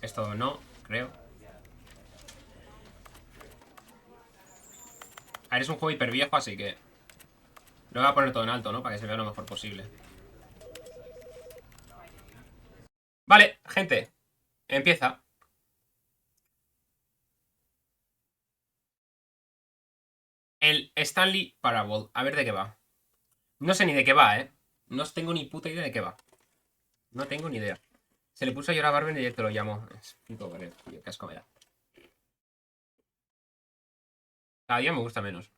Esto no, creo. A ver, es un juego hiper viejo, así que lo voy a poner todo en alto, ¿no? Para que se vea lo mejor posible. Vale, gente. Empieza. El Stanley Parable. A ver de qué va. No sé ni de qué va, ¿eh? No tengo ni puta idea de qué va. No tengo ni idea. Se le puso a llorar a Barben y directo lo llamó. Es un poco, tío, qué asco me da. Cada día me gusta menos.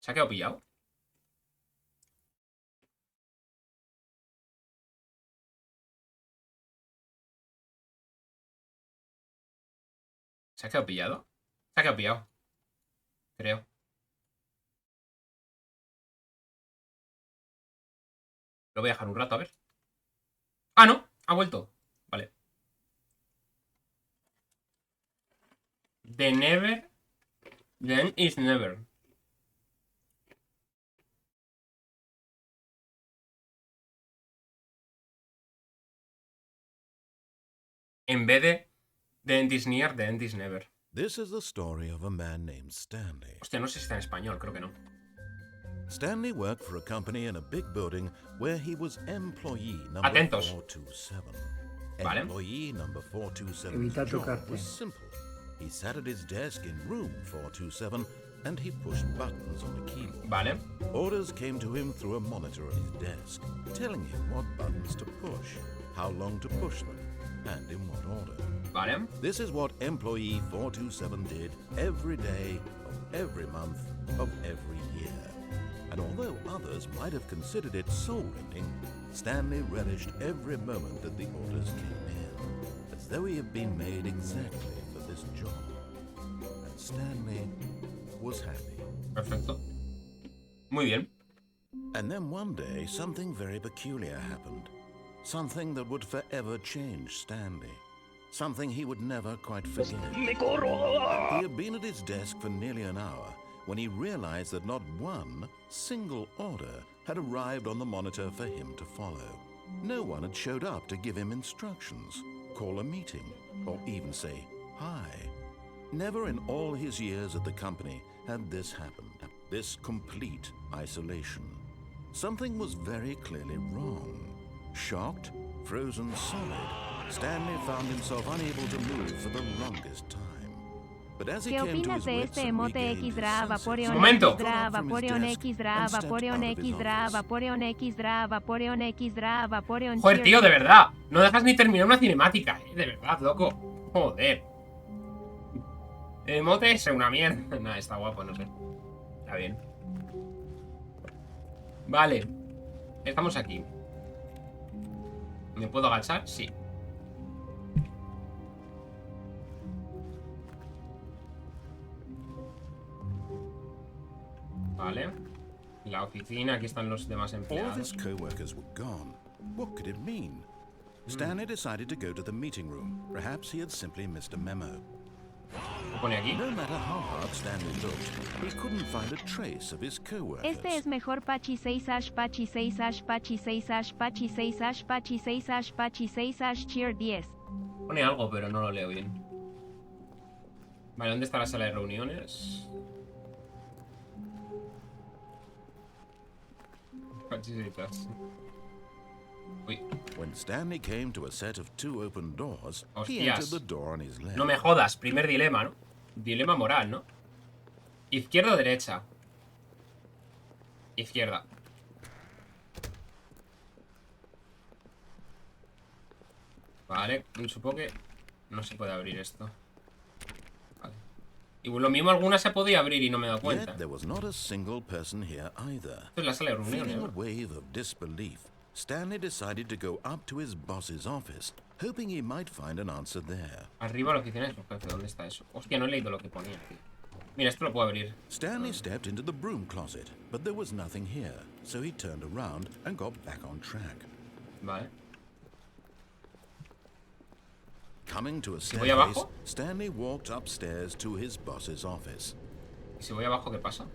¿Se ha quedado pillado? ¿Se ha quedado pillado? Se ha quedado pillado. Creo. Lo voy a dejar un rato, a ver. ¡Ah, no! Ha vuelto. Vale. The never, then is never. En vez de the end is near, the end is never. This is the story of a man named Stanley. Hostia, no sé si está en español, creo que no. Stanley worked for a company in a big building where he was employee number Atentos. 427. Vale. Employee number 427's Evita job tocarte. was simple. He sat at his desk in room 427 and he pushed buttons on the keyboard. Vale. Orders came to him through a monitor on his desk, telling him what buttons to push, how long to push them, and in what order. Vale. This is what employee 427 did every day of every month of every year. And although others might have considered it soul-rending, Stanley relished every moment that the orders came in, as though he had been made exactly for this job. And Stanley was happy. Perfecto. Muy bien. And then one day, something very peculiar happened. Something that would forever change Stanley. Something he would never quite forget. He had been at his desk for nearly an hour when he realized that not one single order had arrived on the monitor for him to follow. No one had showed up to give him instructions, call a meeting, or even say hi. Never in all his years at the company had this happened, this complete isolation. Something was very clearly wrong. Shocked, frozen solid, Stanley found himself unable to move for the longest time. But as he ¿Qué came to opinas his de wits este and emote regained X his dra senses, Vaporeon Momento. X dra Vaporeon X dra Vaporeon X dra Vaporeon X dra Vaporeon X dra Vaporeon. Joder, tío, de verdad. No dejas ni terminar una cinemática, de verdad, loco. Joder. El emote es una mierda. Nah, está guapo, no sé. Está bien. Vale. Estamos aquí. ¿Me puedo agachar? Sí. Vale. La oficina, aquí están los demás all of his empleados. co-workers were gone. What could it mean? Stanley decided to go to the meeting room. Perhaps he had simply missed a memo. ¿Qué pone aquí? No matter how hard Stanley looked, he couldn't find a trace of his co-workers. Este es mejor Pachi 6 Ash Pachi 6 Ash Pachi 6 Ash Pachi 6 Ash Pachi 6 Ash Pachi 6 Ash Cheer 10. Pone algo, pero no lo leo bien. Vale, ¿dónde está la sala de reuniones? Uy, When Stanley came to a set of two open doors, he Hostias. entered the door on his left. no me jodas, primer dilema, ¿no? Dilema moral, ¿no? ¿Izquierda o derecha? Izquierda. Vale, supongo que no se puede abrir esto. Vale. Y lo mismo alguna se podía abrir y no me he dado cuenta. Yet there was not a single person here either. Esto es la sala de reuniones, Feeling a ¿no? wave of disbelief, Stanley decided to go up to his boss's office, hoping he might find an answer there. Arriba la oficina de su jefe, ¿dónde está eso? Hostia, no he leído lo que ponía, tío. Mira, esto lo puedo abrir. Stanley stepped into the broom closet, but there was nothing here, so he turned around and got back on track. Vale. Coming to a voy staircase, abajo? Stanley walked upstairs to his boss's office. ¿Y si voy abajo, qué pasa?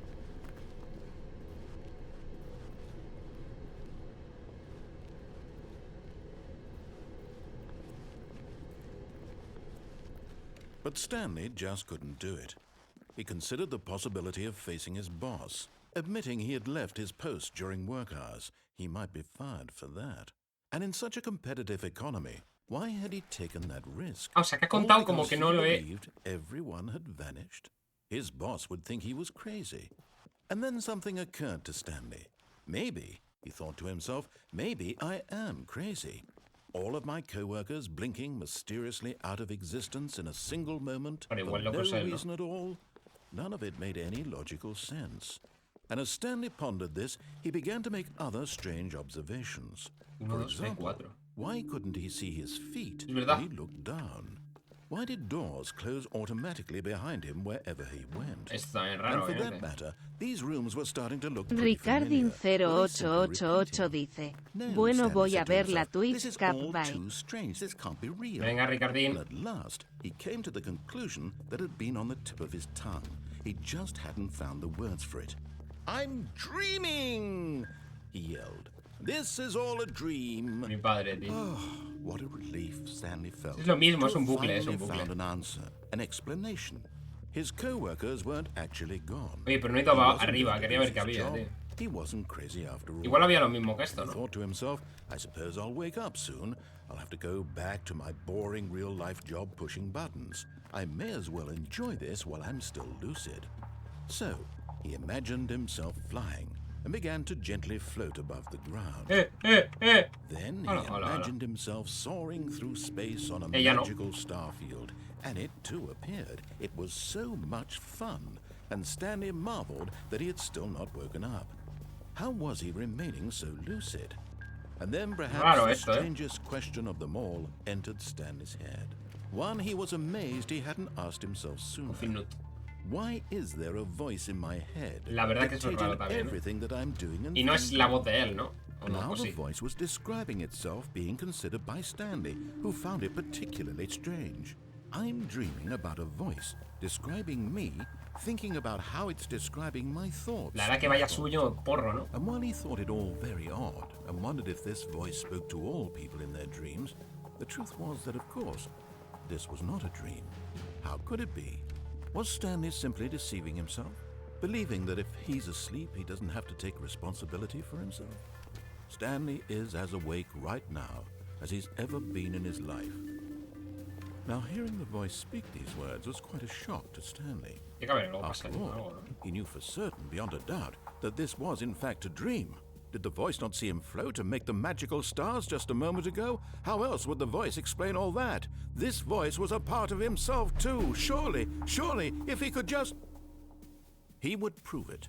But Stanley just couldn't do it. He considered the possibility of facing his boss, admitting he had left his post during work hours. He might be fired for that. And in such a competitive economy, why had he taken that risk? O sea, que ha contado como que no lo he... Believed everyone had vanished. His boss would think he was crazy. And then something occurred to Stanley. Maybe, he thought to himself, maybe I am crazy. All of my co-workers blinking mysteriously out of existence in a single moment for no reason at all. None of it made any logical sense. And as Stanley pondered this, he began to make other strange observations. For example, why couldn't he see his feet when he looked down? Why did doors close automatically behind him wherever he went? And for that matter, these rooms were starting to look pretty familiar. Ricardin0888 dice, bueno, voy a ver la Twitch Cap Bye. Too strange. This can't be real. Venga, Ricardin. And at last, he came to the conclusion that had been on the tip of his tongue. He just hadn't found the words for it. I'm dreaming, he yelled. This is all a dream. Mi padre, tío. Oh, what a relief Stanley felt. Es lo mismo, es un bucle, es un Finally bucle. found an answer, an explanation. His co-workers weren't actually gone. Oye, pero no he ido arriba, quería ver qué había, tío. He wasn't crazy after all. Igual había lo mismo que esto, He ¿no? thought to himself, I suppose I'll wake up soon. I'll have to go back to my boring real-life job pushing buttons. I may as well enjoy this while I'm still lucid. So, he imagined himself flying and began to gently float above the ground. Then he imagined himself soaring through space on a magical starfield, and it too appeared. It was so much fun, and Stanley marveled that he had still not woken up. How was he remaining so lucid? And then perhaps the strangest question of them all entered Stanley's head. One he was amazed he hadn't asked himself sooner. Why is there a voice in my head dictating everything that I'm doing and Y no es la voz de él, ¿no? Now the voice was describing itself being considered by Stanley, who found it particularly strange. I'm dreaming about a voice describing me, thinking about how it's describing my thoughts. La verdad que vaya suyo porro, ¿no? And while he thought it all very odd and wondered if this voice spoke to all people in their dreams, the truth was that, of course, this was not a dream. How could it be? Was Stanley simply deceiving himself, believing that if he's asleep, he doesn't have to take responsibility for himself? Stanley is as awake right now as he's ever been in his life. Now, hearing the voice speak these words was quite a shock to Stanley. After all, he knew for certain, beyond a doubt, that this was in fact a dream. Did the voice not see him float and make the magical stars just a moment ago? How else would the voice explain all that? This voice was a part of himself too. Surely, if he could just... He would prove it.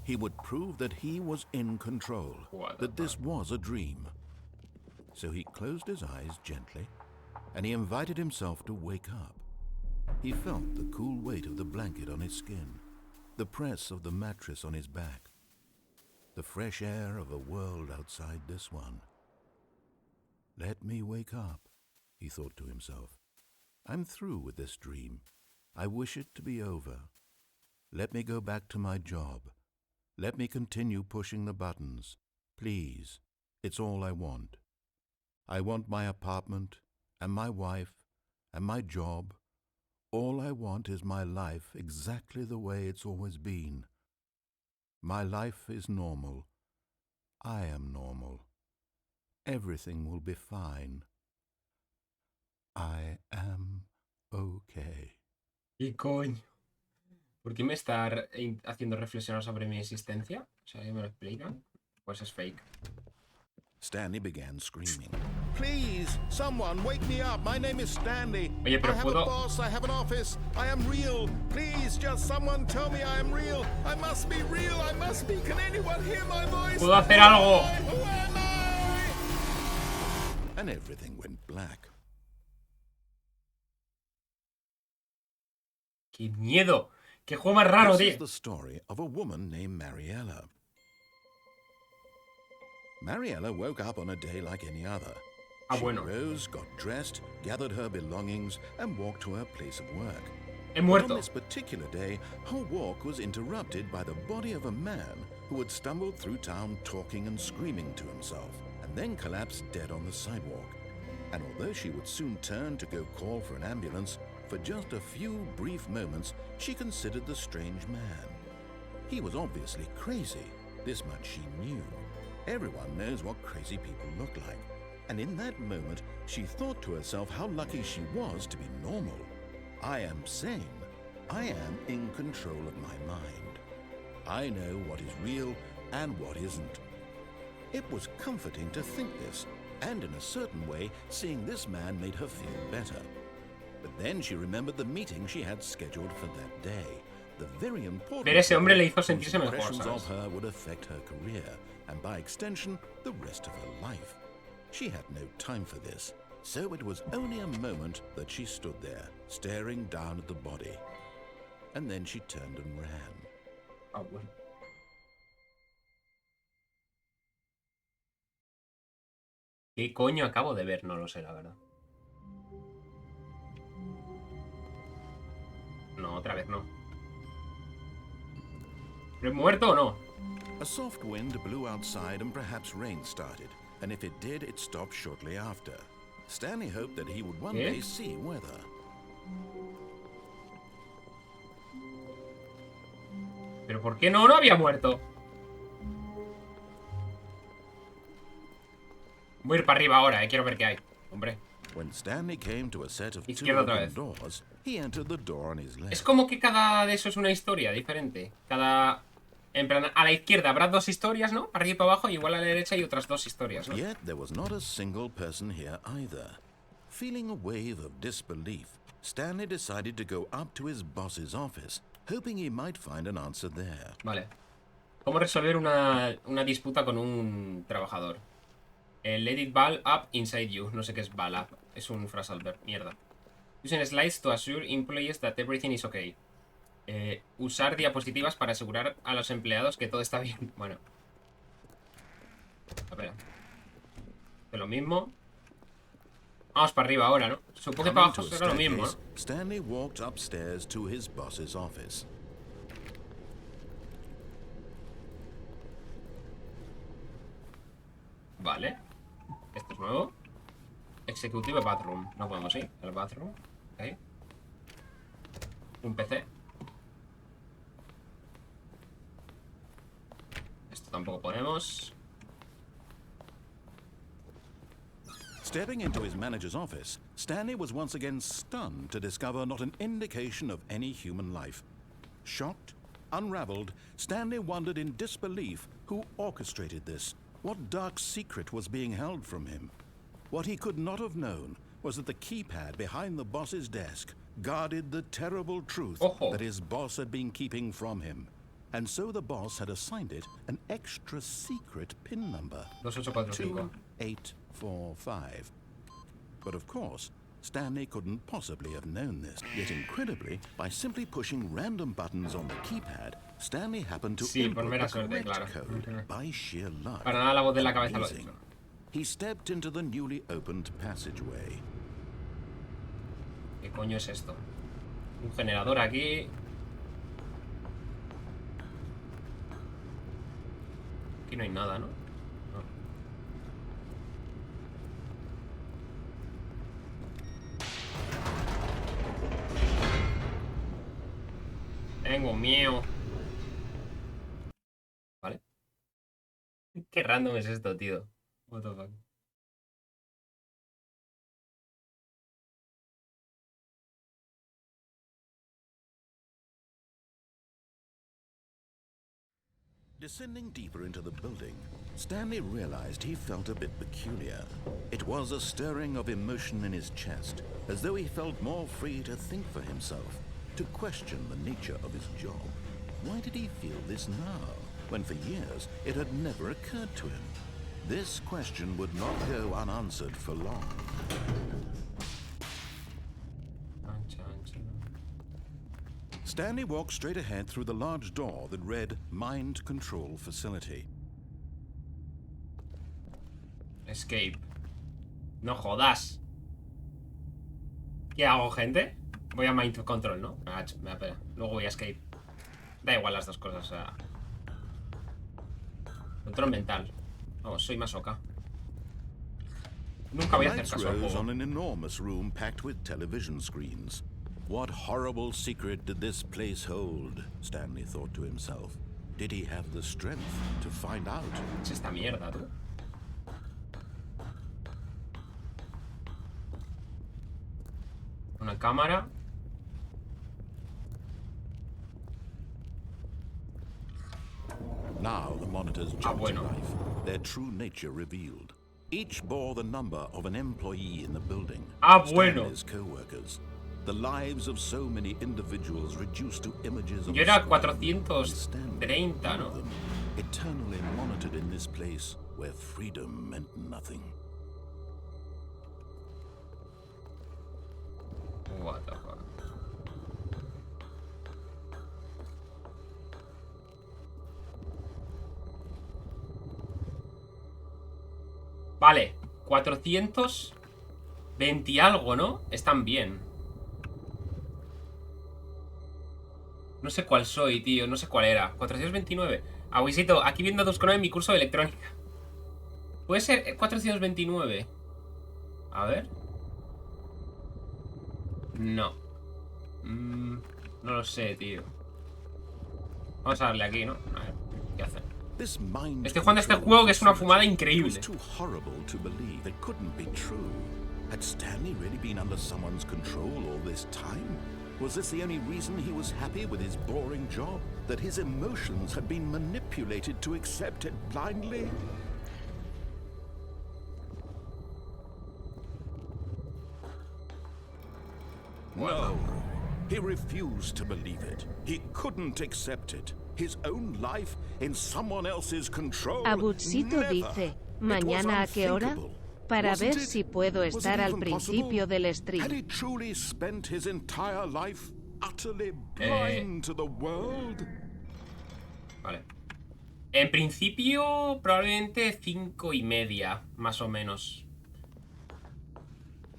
He would prove that he was in control, that this was a dream. So he closed his eyes gently, and he invited himself to wake up. He felt the cool weight of the blanket on his skin, the press of the mattress on his back, the fresh air of a world outside this one. Let me wake up, he thought to himself. I'm through with this dream. I wish it to be over. Let me go back to my job. Let me continue pushing the buttons. Please, it's all I want. I want my apartment and my wife and my job. All I want is my life exactly the way it's always been. My life is normal. I am normal. Everything will be fine. I am okay. ¿Y coño? ¿Por qué me está haciendo reflexionar sobre mi existencia? O sea, ¿me lo explican? Pues es fake. Stanley began screaming. Please, someone wake me up. My name is Stanley. Oye, pero I have a boss, I have an office. I am real. Please, just someone tell me I am real. I must be real. I must be. Can anyone hear my voice? ¡Puedo hacer algo! Who am I? And everything went black. ¡Qué miedo! ¡Qué juego más raro, This tío! is the story of a woman named Mariella. Mariella woke up on a day like any other. She rose, got dressed, gathered her belongings, and walked to her place of work. But on this particular day, her walk was interrupted by the body of a man who had stumbled through town talking and screaming to himself, and then collapsed dead on the sidewalk. And although she would soon turn to go call for an ambulance, for just a few brief moments, she considered the strange man. He was obviously crazy. This much she knew. Everyone knows what crazy people look like. And in that moment, she thought to herself how lucky she was to be normal. I am sane. I am in control of my mind. I know what is real and what isn't. It was comforting to think this, and in a certain way, seeing this man made her feel better. But then she remembered the meeting she had scheduled for that day. The very important Ver ese hombre le hizo whose sentirse mejor, impressions ¿sabes? of her would affect her career, and by extension, the rest of her life. She had no time for this, so it was only a moment that she stood there, staring down at the body. And then she turned and ran. Ah, bueno. ¿Qué coño acabo de ver? No lo sé, la verdad. No, otra vez no. ¿Pero he muerto o no? A soft wind blew outside and perhaps rain started, and if it did, it stopped shortly after. Stanley hoped that he would one day see weather. ¿Pero por qué no? No había muerto. Voy a ir para arriba ahora, quiero ver qué hay. Hombre. When Stanley came to a set of two Izquierda otra open vez. doors, he entered the door on his left. Es como que cada de eso es una historia diferente. Cada... En plan, a la izquierda habrá dos historias, ¿no? Arriba y para abajo, y igual a la derecha hay otras dos historias, ¿no? Yet there was not a single person here either. Feeling a wave of disbelief, Stanley decided to go up to his boss's office, hoping he might find an answer there. Vale. ¿Cómo resolver una disputa con un trabajador? Let it ball up inside you. No sé qué es ball up. Es un phrasal verb. Mierda. Using slides to assure employees that everything is okay. Usar diapositivas para asegurar a los empleados que todo está bien. Bueno. Espera. De lo mismo. Vamos para arriba ahora, ¿no? Supongo que para abajo será lo mismo, ¿no? Stanley walked upstairs to his boss's office. Vale. Esto es nuevo. Executive Bathroom. No podemos ir. El bathroom. Ahí. Un PC. Esto tampoco podemos. Stepping into his manager's office, Stanley was once again stunned to discover not an indication of any human life. Shocked, unraveled, Stanley wondered in disbelief who orchestrated this. What dark secret was being held from him? What he could not have known was that the keypad behind the boss's desk guarded the terrible truth that his boss had been keeping from him. And so the boss had assigned it an extra secret PIN number. 2845. 2845. But of course, Stanley couldn't possibly have known this. Yet incredibly, by simply pushing random buttons on the keypad, Stanley happened to input the correct code by sheer luck. Para nada la voz de la cabeza lo Amazing. dice. He stepped into the newly opened passageway. ¿Qué coño es esto? Un generador aquí. Aquí no hay nada, ¿no? No. Tengo miedo. Vale. Qué random es esto, tío. What the fuck. Descending deeper into the building, Stanley realized he felt a bit peculiar. It was a stirring of emotion in his chest, as though he felt more free to think for himself, to question the nature of his job. Why did he feel this now, when for years it had never occurred to him? This question would not go unanswered for long. Stanley walked straight ahead through the large door that read Mind Control Facility. Escape. No jodas. ¿Qué hago, gente? Voy a Mind Control, ¿no? Me da pena. Luego voy a Escape. Da igual las dos cosas, o sea. Control mental. Vamos, soy masoca. Nunca voy a hacer Lights caso al rose juego. on an enormous room packed with television screens. What horrible secret did this place hold? Stanley thought to himself. Did he have the strength to find out? ¿Qué es esta mierda, tú? Una cámara. Now the monitors jumped bueno. to life, their true nature revealed. Each bore the number of an employee in the building. Bueno. Stanley's co-workers. The lives of so many individuals reduced to images of Yo era Stanley, 430, ¿no? them, eternally monitored in this place where freedom meant nothing. What the fuck. Vale, 420 y algo, ¿no? Están bien. No sé cuál soy, tío. No sé cuál era. 429. Aguisito, aquí viendo 2,9 en mi curso de electrónica. ¿Puede ser 429? A ver. No. No lo sé, tío. Vamos a darle aquí, ¿no? A ver, ¿qué hace? Estoy jugando a este juego que es una fumada increíble. Had Stanley really been under someone's control all this time? Was this the only reason he was happy with his boring job? That his emotions had been manipulated to accept it blindly? No. He refused to believe it. He couldn't accept it. His own life in someone else's control. Abutsito Never. dice, It ¿mañana was a qué hora? unthinkable. Para Wasn't ver it? si puedo Was it estar al even principio possible? del Had stream. he truly spent his entire life utterly blind to the world? Vale. En principio, probablemente 5:30, más o menos.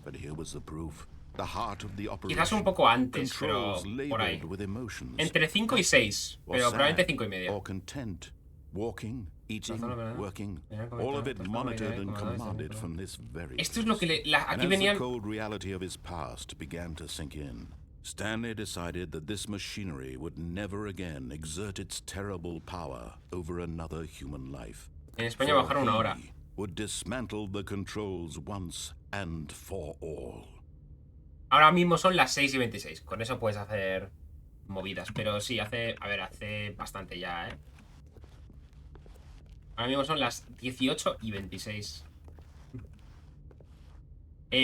But here was the proof. The heart of the Quizás un operation. poco antes, pero Controls por ahí. labeled with emotions. Entre 5 y 6, Or pero sad, probablemente 5:30. or content, walking, eating, ¿verdad? working, Mira, all of it pues, monitored and como da, commanded como da. from this very Esto es lo que place. aquí And as venían. the cold reality of his past began to sink in, Stanley decided that this machinery would never again exert its terrible power over another human life. En España For bajaron una hora. he would dismantle the controls once and for all. Ahora mismo son las 6:26. Con eso puedes hacer movidas. Pero sí, hace bastante ya, ¿eh? Ahora mismo son las 18:26.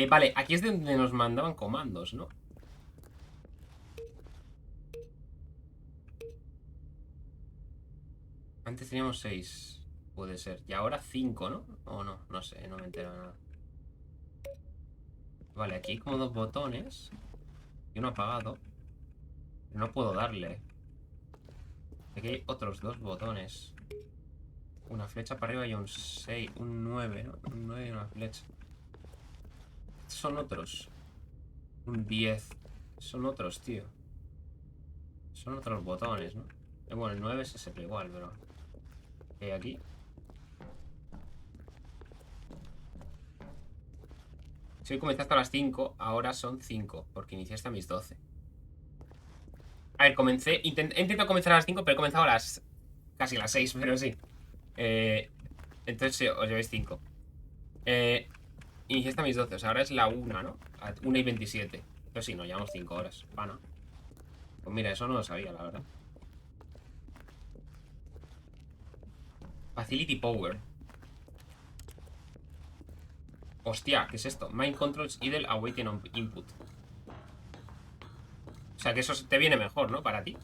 Vale, aquí es donde nos mandaban comandos, ¿no? Antes teníamos 6. Puede ser. Y ahora 5, ¿no? O no, no sé, no me entero de nada. Vale, aquí hay como 2 botones. Y uno apagado. Pero no puedo darle. Aquí hay otros 2 botones. Una flecha para arriba y un 6. Un 9, ¿no? Un 9 y una flecha. Estos son otros. Un 10. Son otros, tío. Son otros botones, ¿no? Bueno, el 9 es siempre igual, pero... ¿Qué hay aquí? Si hoy comenzaste a las 5, ahora son 5, porque iniciaste a mis 12. A ver, comencé... He intentado comenzar a las 5, pero he comenzado a las... Casi a las 6, pero sí. Entonces sí, os lleváis 5. Iniciaste a mis 12, o sea, ahora es la 1, ¿no? A 1:27. Entonces sí, nos llevamos 5 horas. Pana. Pues mira, eso no lo sabía, la verdad. Facility Power. Hostia, ¿qué es esto? Mind Controls Idle Awaiting Input. O sea que eso te viene mejor, ¿no? Para ti.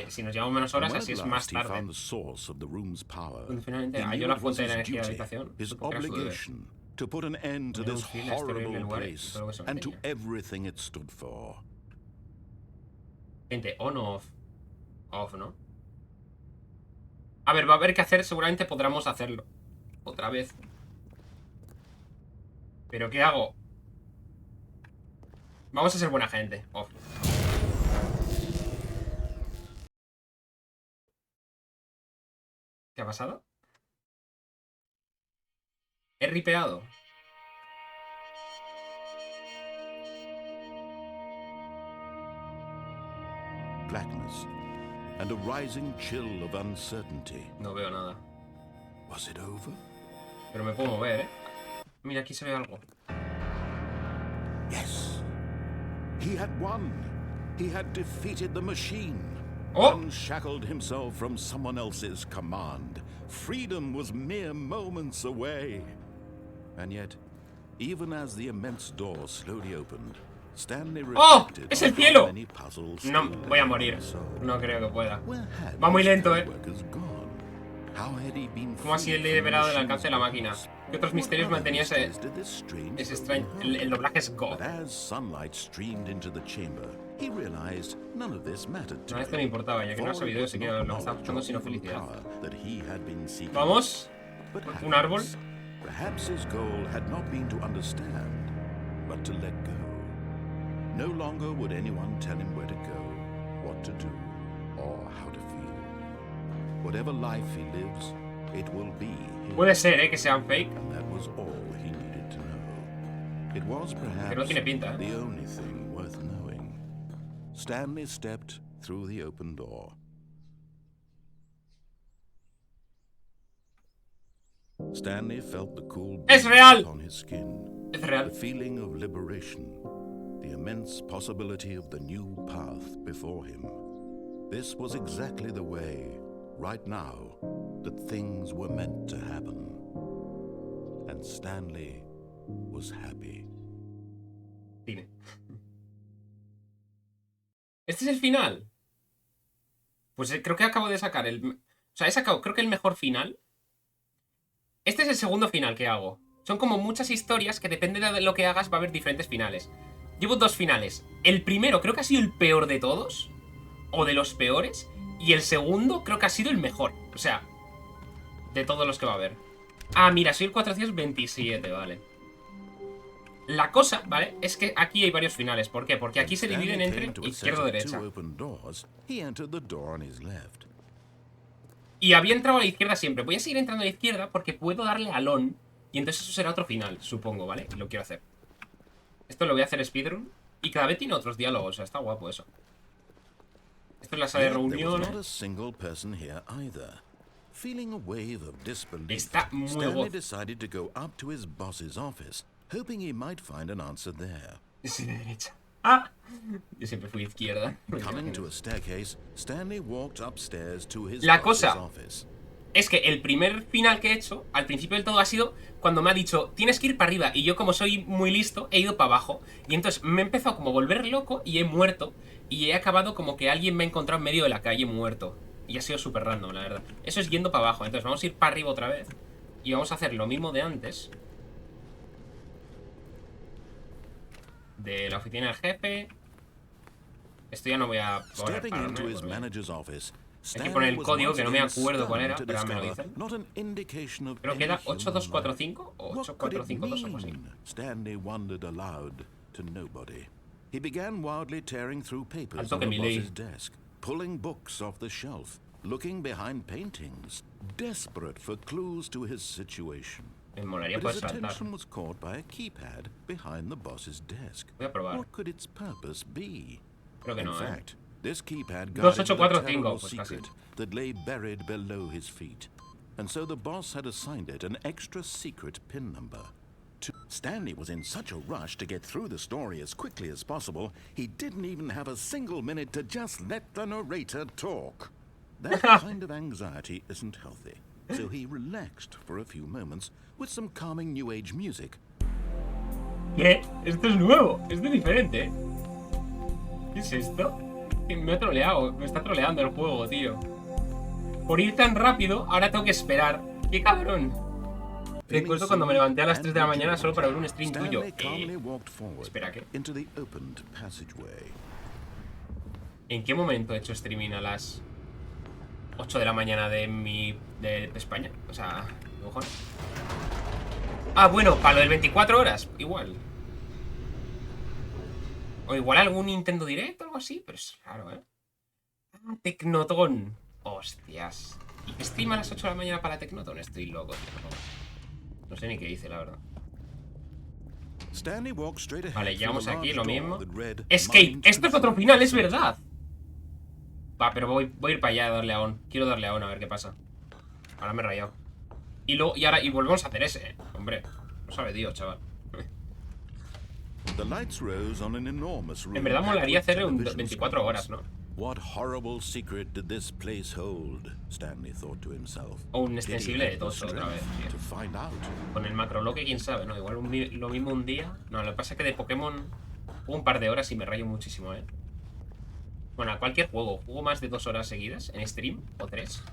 Si nos llevamos menos horas, así es más tarde. Cuando finalmente halló la fuente de la energía de la habitación, supo que era su deber. To put an end to Era un this fin a este horrible horrible lugar y place todo lo que se and to mantenía. everything it stood for. Gente, on o off. Off, ¿no? A ver, va a haber que hacer, seguramente podremos hacerlo. Otra vez. ¿Pero qué hago? Vamos a ser buena gente. Off. ¿Qué ha pasado? He ripeado. blackness and a rising chill of uncertainty. No veo nada. Was it over? Pero me puedo mover, ¿eh? Mira, aquí se ve algo. Yes. He had won. He had defeated the machine. Oh! Unshackled himself from someone else's command. Freedom was mere moments away. And yet, even as the immense door slowly opened, Stanley ¡Oh! reflected ¡Es el on cielo! how many puzzles No, still voy a lay morir. in his soul. No creo que pueda. Where had Va muy his lento, ¿eh? co-workers gone? How had he been ¿Cómo ha sido freed from liberado del the alcance de la máquina? machine's ¿Qué otros misterios What other mantenía ese mysteries did this strange extraño? building El doblaje es Go. But as sunlight streamed into the chamber, he realized none of this mattered to No, esto him. no importaba, ya que no ha For sabido it se was queda not lo que está buscando, knowledge sino of the felicidad. power that he had been seeking. Vamos. But Un árbol. perhaps his goal had not been to understand, but to let go. No longer would anyone tell him where to go, what to do, or how to feel. Whatever life he lives, it will be his. Puede ser, que sean fake. And that was all he needed to know. It was perhaps Que no tiene pinta, the only thing worth knowing. Stanley stepped through the open door. Stanley felt the cool ¡Es breeze real! upon his skin, Es the real. feeling of liberation, the immense possibility of the new path before him. This was exactly the way, right now, that things were meant to happen. And Stanley was happy. Cine. ¿Este es el final? Pues creo que acabo de sacar el... O sea, he sacado creo que el mejor final. Este es el segundo final que hago. Son como muchas historias que depende de lo que hagas va a haber diferentes finales. Llevo dos finales. El primero creo que ha sido el peor de todos. O de los peores. Y el segundo creo que ha sido el mejor. O sea, de todos los que va a haber. Ah, mira, soy el 427, vale. La cosa, ¿vale? Es que aquí hay varios finales. ¿Por qué? Porque aquí se dividen entre izquierda y derecha. Y había entrado a la izquierda siempre. Voy a seguir entrando a la izquierda porque puedo darle al on. Y entonces eso será otro final, supongo, ¿vale? Y lo quiero hacer. Esto lo voy a hacer speedrun. Y cada vez tiene otros diálogos, o sea, está guapo eso. Esto es la sala de reuniones. Está muy guapo. Es de derecha. ¡Ah! Yo siempre fui izquierda. La cosa es que el primer final que he hecho, al principio del todo, ha sido cuando me ha dicho tienes que ir para arriba. Y yo, como soy muy listo, he ido para abajo. Y entonces me he empezado como a volver loco y he muerto. Y he acabado como que alguien me ha encontrado en medio de la calle muerto. Y ha sido súper random, la verdad. Eso es yendo para abajo. Entonces vamos a ir para arriba otra vez. Y vamos a hacer lo mismo de antes. De la oficina del jefe. Esto ya no voy a poner para hay que poner el código, que no me acuerdo cuál era, pero me lo dicen. Creo que era 8245 o 8452 o algo así. Stanley wondered aloud to nobody. He began wildly tearing through papers Alto on que the mi ley. boss's desk, pulling books off the shelf, looking behind paintings, desperate for clues to his situation. Me molaría But poder his saltar. attention was caught by a keypad behind the boss's desk. Voy a probar. What could its purpose be? Creo que In no, fact, this keypad guarded 2845, the terrible pues casi. secret that lay buried below his feet. And so the boss had assigned it an extra secret PIN number. Stanley was in such a rush to get through the story as quickly as possible, he didn't even have a single minute to just let the narrator talk. That kind of anxiety isn't healthy. So he relaxed for a few moments with some calming new age music. ¿Qué? Esto es nuevo, esto es diferente. ¿Qué es esto? Me ha troleado, me está troleando el juego, tío. Por ir tan rápido, ahora tengo que esperar. ¡Qué cabrón! Recuerdo cuando me levanté a las 3 de la mañana solo para ver un stream tuyo. Espera, ¿qué? ¿En qué momento he hecho streaming a las 8 de la mañana de España? O sea, ¿qué cojones? Ah, bueno, para lo del 24 horas, igual. O igual algún Nintendo Direct o algo así, pero es raro, ¿eh? Ah, Tecnotón. Hostias. ¿Y qué stream a las 8 de la mañana para Tecnotón? Estoy loco, tío. No sé ni qué hice, la verdad. Vale, llegamos aquí, lo mismo. Escape. Esto es otro final, es verdad. Va, pero voy a ir para allá a darle a on. Quiero darle a on a ver qué pasa. Ahora me he rayado. Y luego, y volvemos a hacer ese, Hombre, no sabe Dios, chaval. En verdad molaría hacerle un 24 horas, ¿no? What horrible secret did this place hold? Stanley thought to himself. O un extensible de tocho otra vez, tío. To find out. Con el macroloque, quién sabe, ¿no? Igual lo mismo un día. No, lo que pasa es que de Pokémon un par de horas y me rayo muchísimo, ¿eh? Bueno, a cualquier juego. Juego más de 2 horas seguidas en stream, o 3.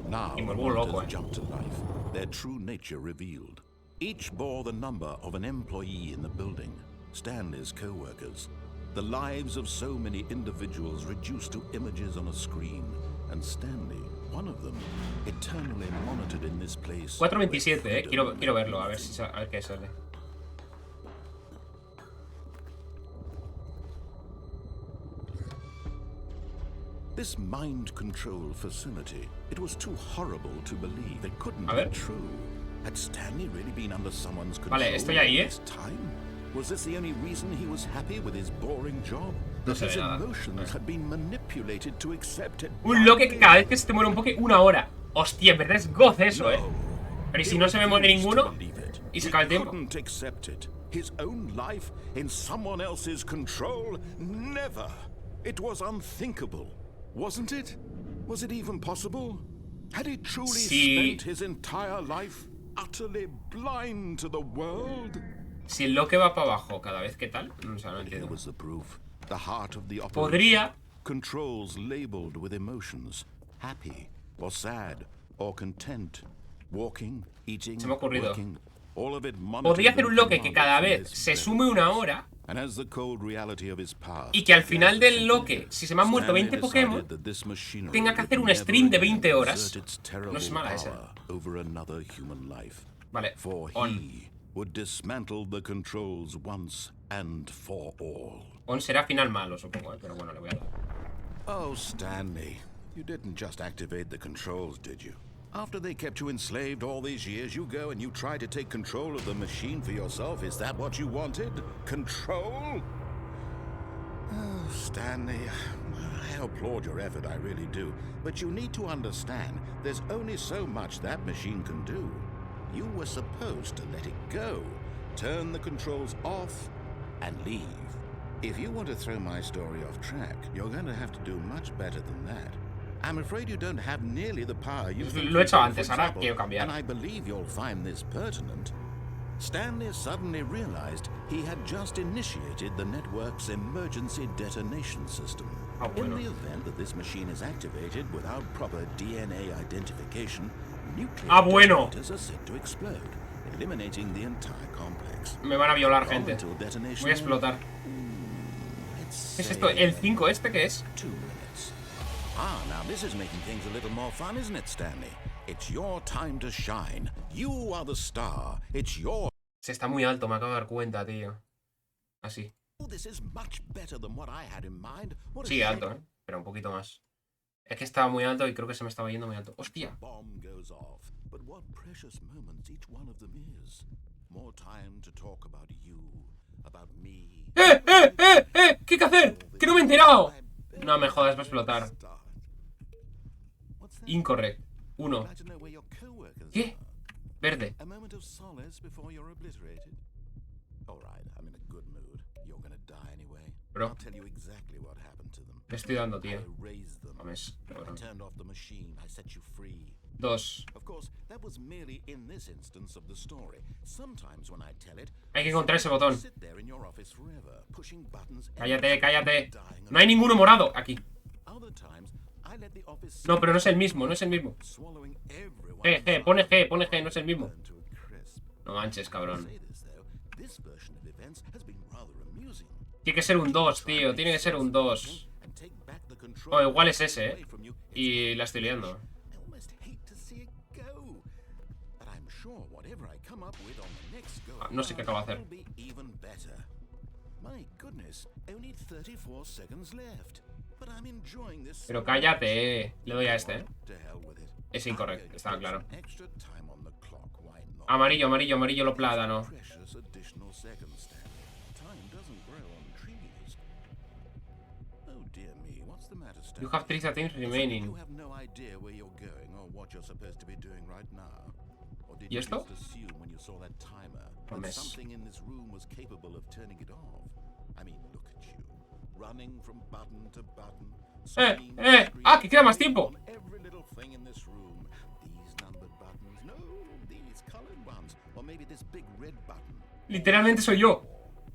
Now Y me vuelvo loco, jumped to life, their true nature revealed. Each bore the number of an employee in the building, Stanley's co-workers. The lives of so many individuals reduced to images on a screen, and Stanley, one of them, eternally monitored in this place. 4.27, quiero verlo, a ver qué sale. This mind control facility, it was too horrible to believe. It couldn't be true. Had Stanley really been under someone's control? Vale, estoy ahí, this time? Was this the only reason he was happy with his boring job? No That se his ve nada. emotions had been manipulated to accept it. Un loque que cada vez que se te muere un Poké, 1 hora. Hostia, en verdad es goz eso, ¿eh? Pero ¿y si no se me muere ninguno? ¿Y se acaba el tiempo? Couldn't accept it. His own life in someone else's control? Never. It was unthinkable. Wasn't it? Was it even possible? Had he truly spent his entire life utterly blind to the world? Si el loque va para abajo cada vez que tal, o sea, no entiendo. Was the proof. The heart of the Podría. Controls labeled with emotions, happy or sad or content, walking, eating, se me ha ocurrido. Working, all of it. Podría hacer un loque que cada vez se sume 1 hora. Y que al final del loque, si se me han muerto 20 Pokémon, tenga que hacer un stream de 20 horas. No es mala esa. Vale, on. On será final malo, supongo, pero bueno, le voy a dar. Oh, Stanley, you didn't just activate the controls, did you? After they kept you enslaved all these years, you go and you try to take control of the machine for yourself. Is that what you wanted? Control? Oh, Stanley, I applaud your effort, I really do. But you need to understand, there's only so much that machine can do. You were supposed to let it go, turn the controls off, and leave. If you want to throw my story off track, you're going to have to do much better than that. I'm afraid you don't have nearly the power you think. Lo he hecho antes, ahora quiero cambiar. And I believe you'll find this pertinent. Stanley suddenly realized he had just initiated the network's emergency detonation system. In the event that this machine is activated without proper DNA identification, nuclear detonators are set to explode, eliminating the entire complex. Me van a violar, gente. Voy a explotar. ¿Qué es esto? ¿El 5 este qué es? 2 minutes. Ah, now this is making things a little more fun, isn't it, Stanley? It's your time to shine. You are the star. It's your... Se está muy alto, me acabo de dar cuenta, tío. Así. Sigue alto, ¿eh? Pero un poquito más. Es que estaba muy alto y creo que se me estaba yendo muy alto. ¡Hostia! ¡Eh! ¿Qué hay que hacer? ¡Que no me he enterado! No me jodas, va a explotar. Incorrecto. 1. ¿Qué? Verde. Bro. Le estoy dando, tío. Mames, cabrón. 2. Hay que encontrar ese botón. Cállate, cállate. No hay ninguno morado aquí. No, pero no es el mismo, no es el mismo. Pone G, no es el mismo. No manches, cabrón. Tiene que ser un 2, tío. Tiene que ser un 2. Oh, igual es ese, ¿eh? Y la estoy liando. Ah, no sé qué acabo de hacer. Pero cállate, Le doy a este, ¿eh? Es incorrecto, estaba claro. Amarillo, amarillo, amarillo, lo plátano. Oh dear me, what's the matter, Stanley? You have 3 teams remaining. You have no idea where you're going or what you're supposed to be doing right now. Or did ¿Y you esto? just assume when you saw that timer that Mames. something in this room was capable of turning it off? I mean, look at you, running from button to button. Ah, que queda más tiempo. On every little thing in this room. These numbered buttons, no, these colored ones, or maybe this big red button. Literalmente soy yo.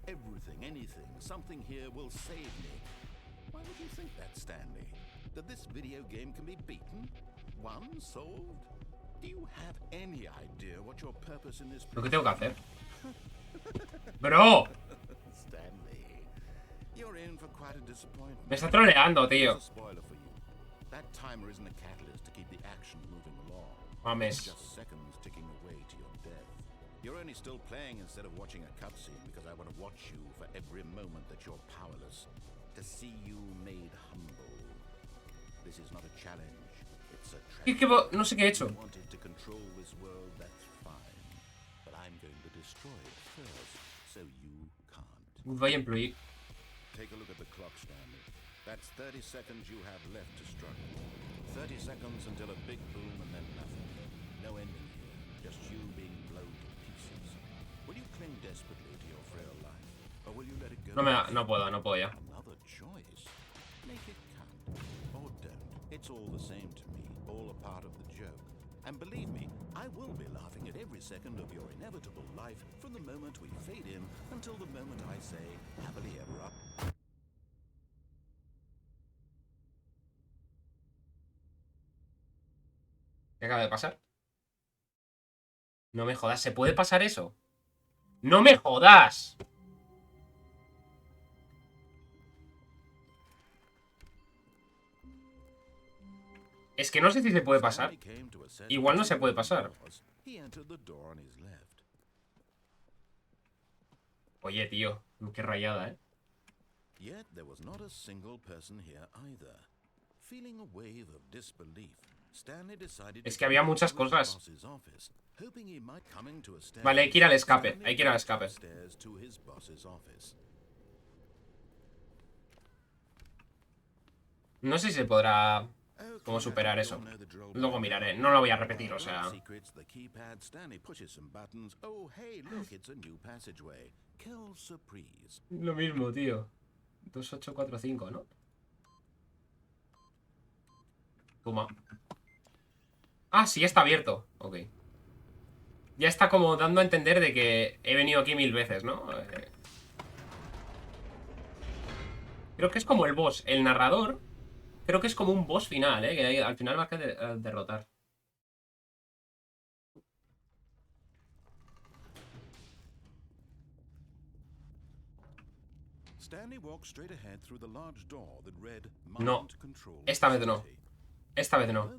Everything, anything, something here will save me. Why would you think that, Stanley? That this video game can be beaten? Won? Solved? Do you have any idea what your purpose in this ¿Lo que place tengo que hacer? Bro, Stanley, you're in for quite a disappointment. me está troleando, tío. Here's a spoiler for you. That timer isn't a catalyst to keep the action moving along. Mames. Just seconds ticking away to your death. You're only still playing instead of watching a cutscene because I want to watch you for every moment that you're powerless. To see you made humble. This is not a challenge. It's a tragedy. No sé qué he hecho. You wanted to control this world, that's fine. But I'm going to destroy it first, so you can't. Goodbye, employee. Take a look at the clock, Stanley. That's 30 seconds you have left to struggle. 30 seconds until a big boom and then nothing. No ending here, just you being blown to pieces. Will you cling desperately to your frail life, or will you let it go? No puedo ya. Another choice. Make it count, or don't. It's all the same to me, all a part of the joke. And believe me, I will be laughing at every second of your inevitable life from the moment we fade in until the moment I say, happily ever after. ¿Qué acaba de pasar? No me jodas, ¿se puede pasar eso? ¡No me jodas! Es que no sé si se puede pasar. Igual no se puede pasar. Oye, tío, qué rayada, ¿eh? Yet there was not a single person here either. Feeling a wave of disbelief, Stanley decided Es que había muchas cosas. hoping he might come into a stand. Vale, hay que ir al escape. Hay que ir al escape. To his boss's office. No sé si se podrá... ¿Cómo superar eso? Luego miraré. No lo voy a repetir, o sea... Secrets, the keypad, Stanley pushes some buttons. Oh, hey, look, it's a new passageway. Kill surprise. Lo mismo, tío. 2845, ¿no? Toma. Ah, sí, está abierto. Ok. Ya está como dando a entender de que he venido aquí 1000 veces, ¿no? Creo que es como el boss. El narrador... Creo que es como un boss final, ¿eh? Que al final va a derrotar. No. Esta vez no. Esta vez no.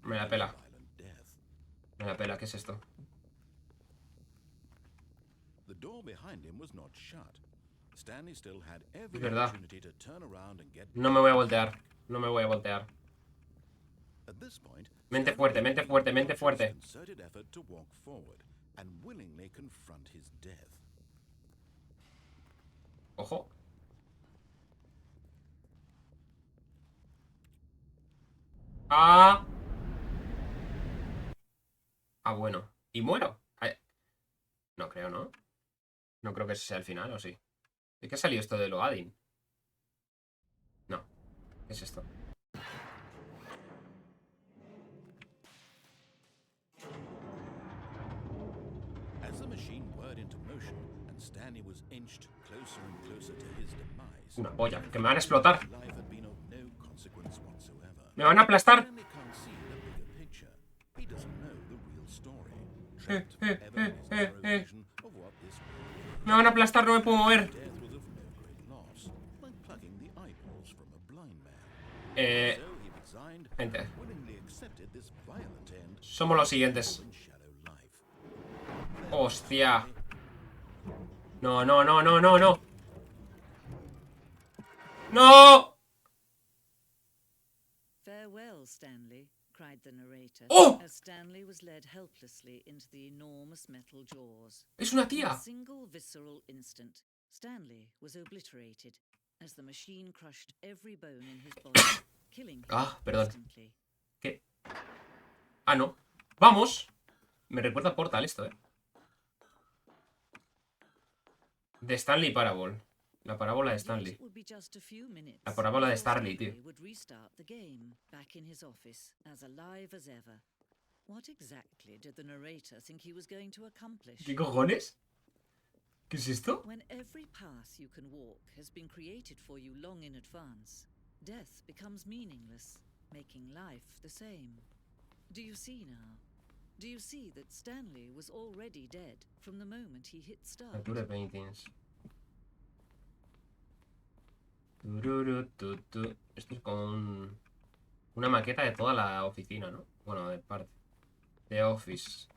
Me la pela. Me la pela, ¿qué es esto? The door behind him was not shut. Stanley still had every Es verdad. opportunity to turn around and get No me voy a voltear. No me voy a voltear. At this point, Mente fuerte, mente fuerte, mente fuerte. concerted effort to walk forward and willingly confront his death. Ojo. Ah. Ah, bueno. ¿Y muero? No creo, ¿no? No creo que ese sea el final, ¿o sí? ¿De qué ha salido esto de Loading? No. ¿Qué es esto? As the machine whirred into motion and Stanley was inched closer and closer to his demise. Una polla, que me van a explotar. Life had been of no consequence whatsoever. Me van a aplastar. Stanley can't see the bigger picture. He doesn't know the real story. Trapped forever in his narrow vision of what this world is. Me van a aplastar, no me puedo mover. Death was of no great loss, like plucking the eyeballs from a blind man. So he resigned Gente. and willingly accepted this violent end Somos los siguientes. in shadow life. Hostia. No, no, no, no, no, no. ¡No! Farewell, Stanley, cried the narrator, ¡Oh! as Stanley was led helplessly into the enormous metal jaws. ¡Es una In a tía! single visceral instant, Stanley was obliterated as the machine crushed every bone in his body, killing him Ah, perdón. instantly. ¿Qué? Ah, no. ¡Vamos! Me recuerda a Portal esto, De Stanley Parable. La parábola de Stanley. La parábola de Stanley, tío. Would restart the game back in his office, as alive as ever. What exactly did the narrator think he was going to accomplish? ¿Qué cojones? ¿Qué es esto? When every path you can walk has been created for you long in advance, death becomes meaningless, making life the same. Do you see now? Do you see that Stanley was already dead from the moment he hit start? Nature Paintings. Esto es como una maqueta de toda la oficina, ¿no? Bueno, de parte. De Office.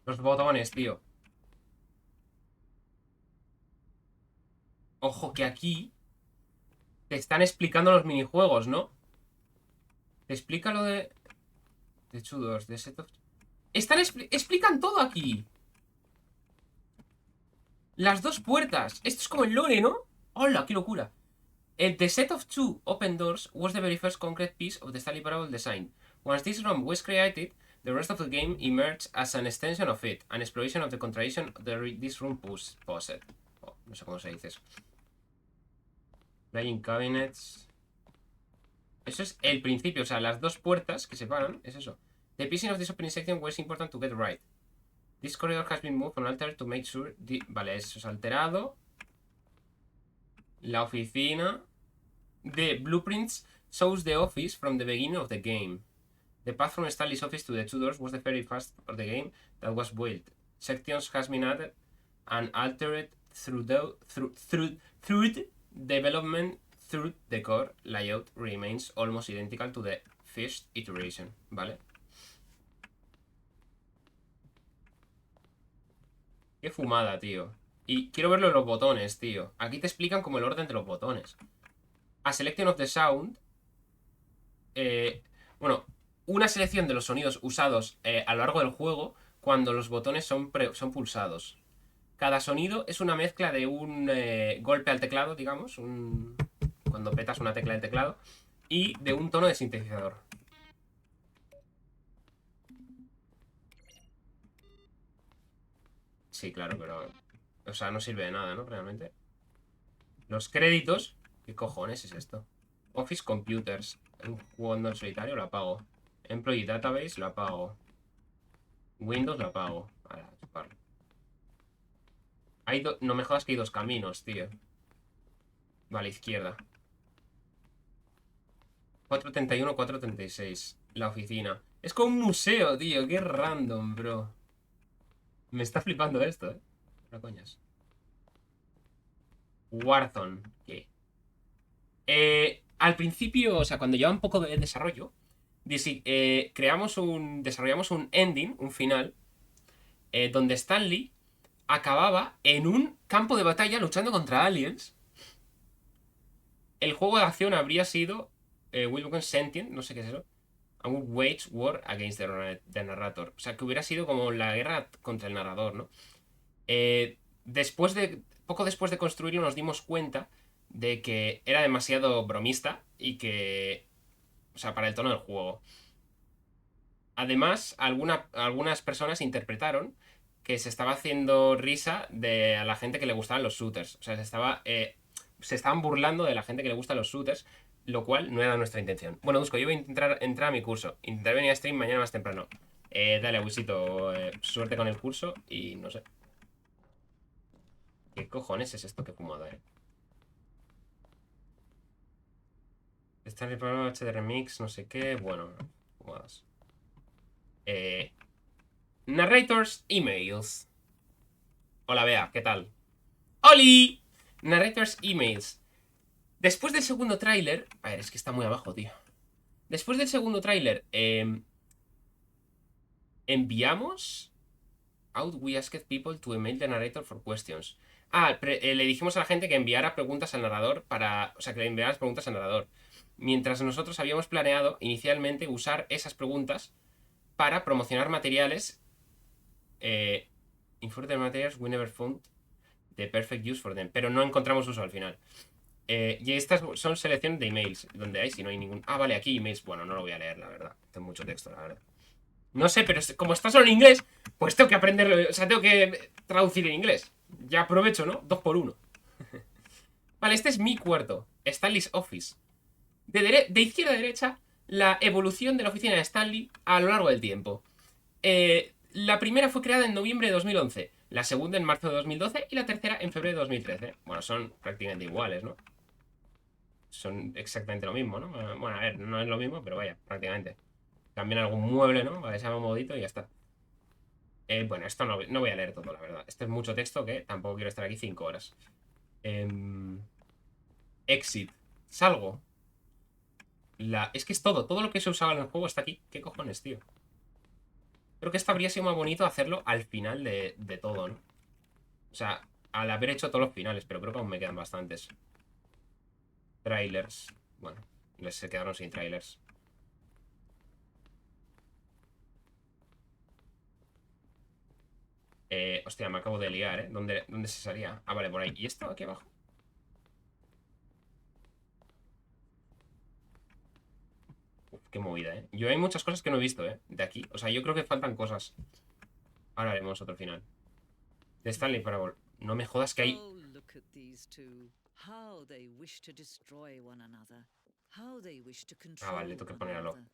Los botones, tío. Ojo que aquí te están explicando los minijuegos, ¿no? Te explica lo de... De Chudos, de set of... explican todo aquí. Las dos puertas. Esto es como el lore, ¿no? ¡Hola, qué locura! The set of two open doors was the very first concrete piece of the Stanley Parable design. Once this room was created, the rest of the game emerged as an extension of it, an exploration of the contradiction this room posed. Oh, no sé cómo se dice eso. Playing cabinets. Eso es el principio, o sea, las dos puertas que separan, es eso. The piecing of this opening section was important to get right. This corridor has been moved and altered to make sure... Vale, eso es alterado. La oficina. The blueprints shows the office from the beginning of the game. The path from Stanley's office to the two doors was the very first of the game that was built. Sections has been added and altered through development. Through the core layout remains almost identical to the first iteration, ¿vale? Qué fumada, tío. Y quiero verlo en los botones, tío. Aquí te explican como el orden de los botones. A selection of the sound. Bueno, una selección de los sonidos usados a lo largo del juego cuando los botones son pulsados. Cada sonido es una mezcla de un golpe al teclado, digamos, cuando petas una tecla del teclado, y de un tono de sintetizador. Sí, claro, pero... O sea, no sirve de nada, ¿no? Realmente. Los créditos... ¿Qué cojones es esto? Office Computers. Jugando en solitario lo apago. Employee Database lo apago. Windows lo apago. Ahora, chuparlo. No me jodas que hay dos caminos, tío. Vale, izquierda. 431, 436. La oficina. Es como un museo, tío. Qué random, bro. Me está flipando esto, No coñas. Warzone. ¿Qué? Al principio, o sea, cuando lleva un poco de desarrollo, desarrollamos un ending, un final, donde Stanley acababa en un campo de batalla luchando contra aliens. El juego de acción habría sido Will Become Sentient, no sé qué es eso. And would wage war against the narrator. O sea, que hubiera sido como la guerra contra el narrador, ¿no? Poco después de construirlo nos dimos cuenta de que era demasiado bromista y que... O sea, para el tono del juego. Además, algunas personas interpretaron que se estaba haciendo risa a la gente que le gustaban los shooters. O sea, se estaban burlando de la gente que le gustan los shooters, lo cual no era nuestra intención. Bueno, Dusko, yo voy a intentar entrar a mi curso. Intentaré venir a stream mañana más temprano. Dale, Wisito, suerte con el curso y no sé. ¿Qué cojones es esto que fumada, Está en el programa HD Remix, no sé qué. Bueno, fumadas. Narrators Emails. Hola, Bea, ¿qué tal? ¡Oli! Narrators Emails. Después del segundo tráiler... A ver, es que está muy abajo, tío. Después del segundo tráiler, enviamos... Out we asked people to email the narrator for questions. Le dijimos a la gente que enviara preguntas al narrador O sea, que le enviara preguntas al narrador. mientras nosotros habíamos planeado inicialmente usar esas preguntas para promocionar materiales. Infertile materials we never found the perfect use for them. Pero no encontramos uso al final. Y estas son selecciones de emails. Donde hay, si no hay ningún... Ah, vale, aquí emails. Bueno, no lo voy a leer, la verdad. Tengo mucho texto, la verdad. No sé, pero como está solo en inglés, pues tengo que aprender... O sea, tengo que traducir en inglés. Ya aprovecho, ¿no? 2 por 1. Vale, este es mi cuarto. Stanley's Office. De izquierda a derecha, la evolución de la oficina de Stanley a lo largo del tiempo. La primera fue creada en noviembre de 2011, la segunda en marzo de 2012 y la tercera en febrero de 2013. Bueno, son prácticamente iguales, ¿no? Son exactamente lo mismo, ¿no? Bueno, a ver, no es lo mismo, pero vaya, prácticamente. Cambian algún mueble, ¿no? Para que sea más modito y ya está. Bueno, esto no voy a leer todo, la verdad. Este es mucho texto que tampoco quiero estar aquí 5 horas. Exit. Salgo. Es que es todo lo que se usaba en el juego está aquí. ¿Qué cojones, tío? Creo que esto habría sido más bonito hacerlo al final de todo, ¿no? O sea, al haber hecho todos los finales, pero creo que aún me quedan bastantes. Trailers. Bueno, se quedaron sin trailers. Hostia, me acabo de liar, ¿eh? ¿Dónde se salía? Ah, vale, por ahí. ¿Y esto aquí abajo? Uf, qué movida, ¿eh? Yo hay muchas cosas que no he visto, ¿eh? De aquí. O sea, yo creo que faltan cosas. Ahora haremos otro final. De Stanley Parable. No me jodas que hay... Oh, look at these two. How they wish to destroy one another. How they wish to Ah, control vale, tengo que one ponerlo. another.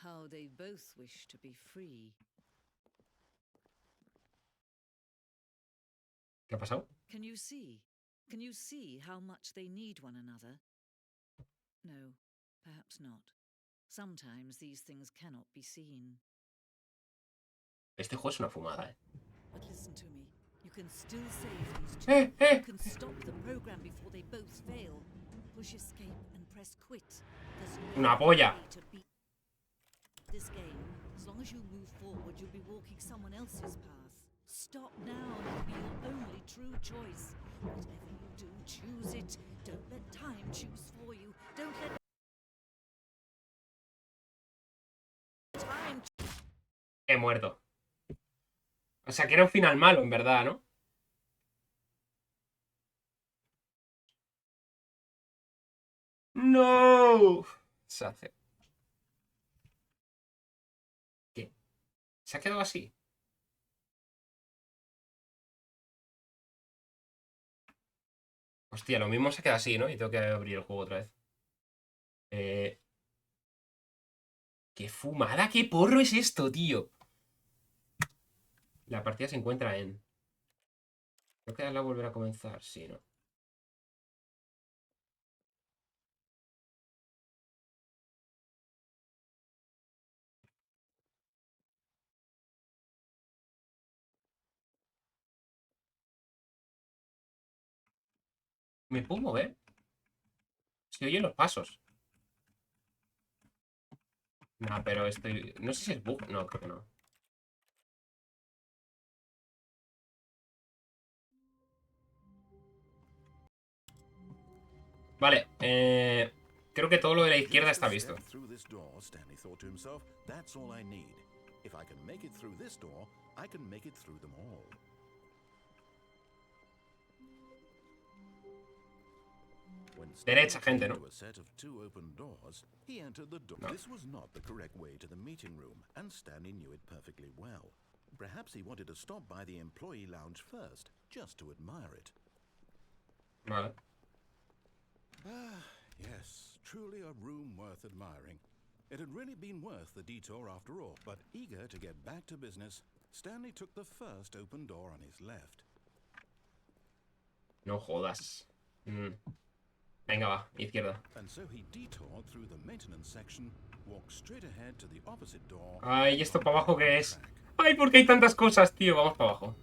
How they both wish to be free. ¿Qué ha pasado? Can you see? Can you see how much they need one another? No, perhaps not. Sometimes these things cannot be seen. Este juego es una fumada, ¿eh? But listen to me. You can still save these two. You can stop the program before they both fail. Push escape and press quit. There's no Una polla. way to beat this game. As long as you move forward, you'll be walking someone else's path. Stop now and it'll be your only true choice. Whatever you do, choose it. Don't let time choose for you. Don't let time. He muerto. O sea, que era un final malo, en verdad, ¿no? ¡No! Se hace. ¿Qué? ¿Se ha quedado así? Hostia, lo mismo se queda así, ¿no? Y tengo que abrir el juego otra vez. ¡Qué fumada! ¡Qué porro es esto, tío! La partida se encuentra en... Creo que darle a volver a comenzar. Sí, ¿no? ¿Me puedo mover? Se oyen los pasos. Nah, pero estoy... No sé si es bug. No, creo que no. Vale, creo que todo lo de la izquierda está visto. Stanley thought to himself, that's all I need. If I can make it through this door, I can make it through them all. When Derecha, gente, Stanley ¿no? came to a set of 2 open doors, he entered the door. No. This was not the correct way to the meeting room, and Stanley knew it perfectly well. Perhaps he wanted to stop by the employee lounge first, just to admire it. Vale. Ah, yes, truly a room worth admiring. It had really been worth the detour after all, but eager to get back to business, Stanley took the first open door on his left. No jodas. Venga, va, izquierda. And so he detoured through the maintenance section, walked straight ahead to the opposite door. Ay, ¿y esto para abajo qué es? Ay, ¿por qué hay tantas cosas, tío? Vamos para abajo.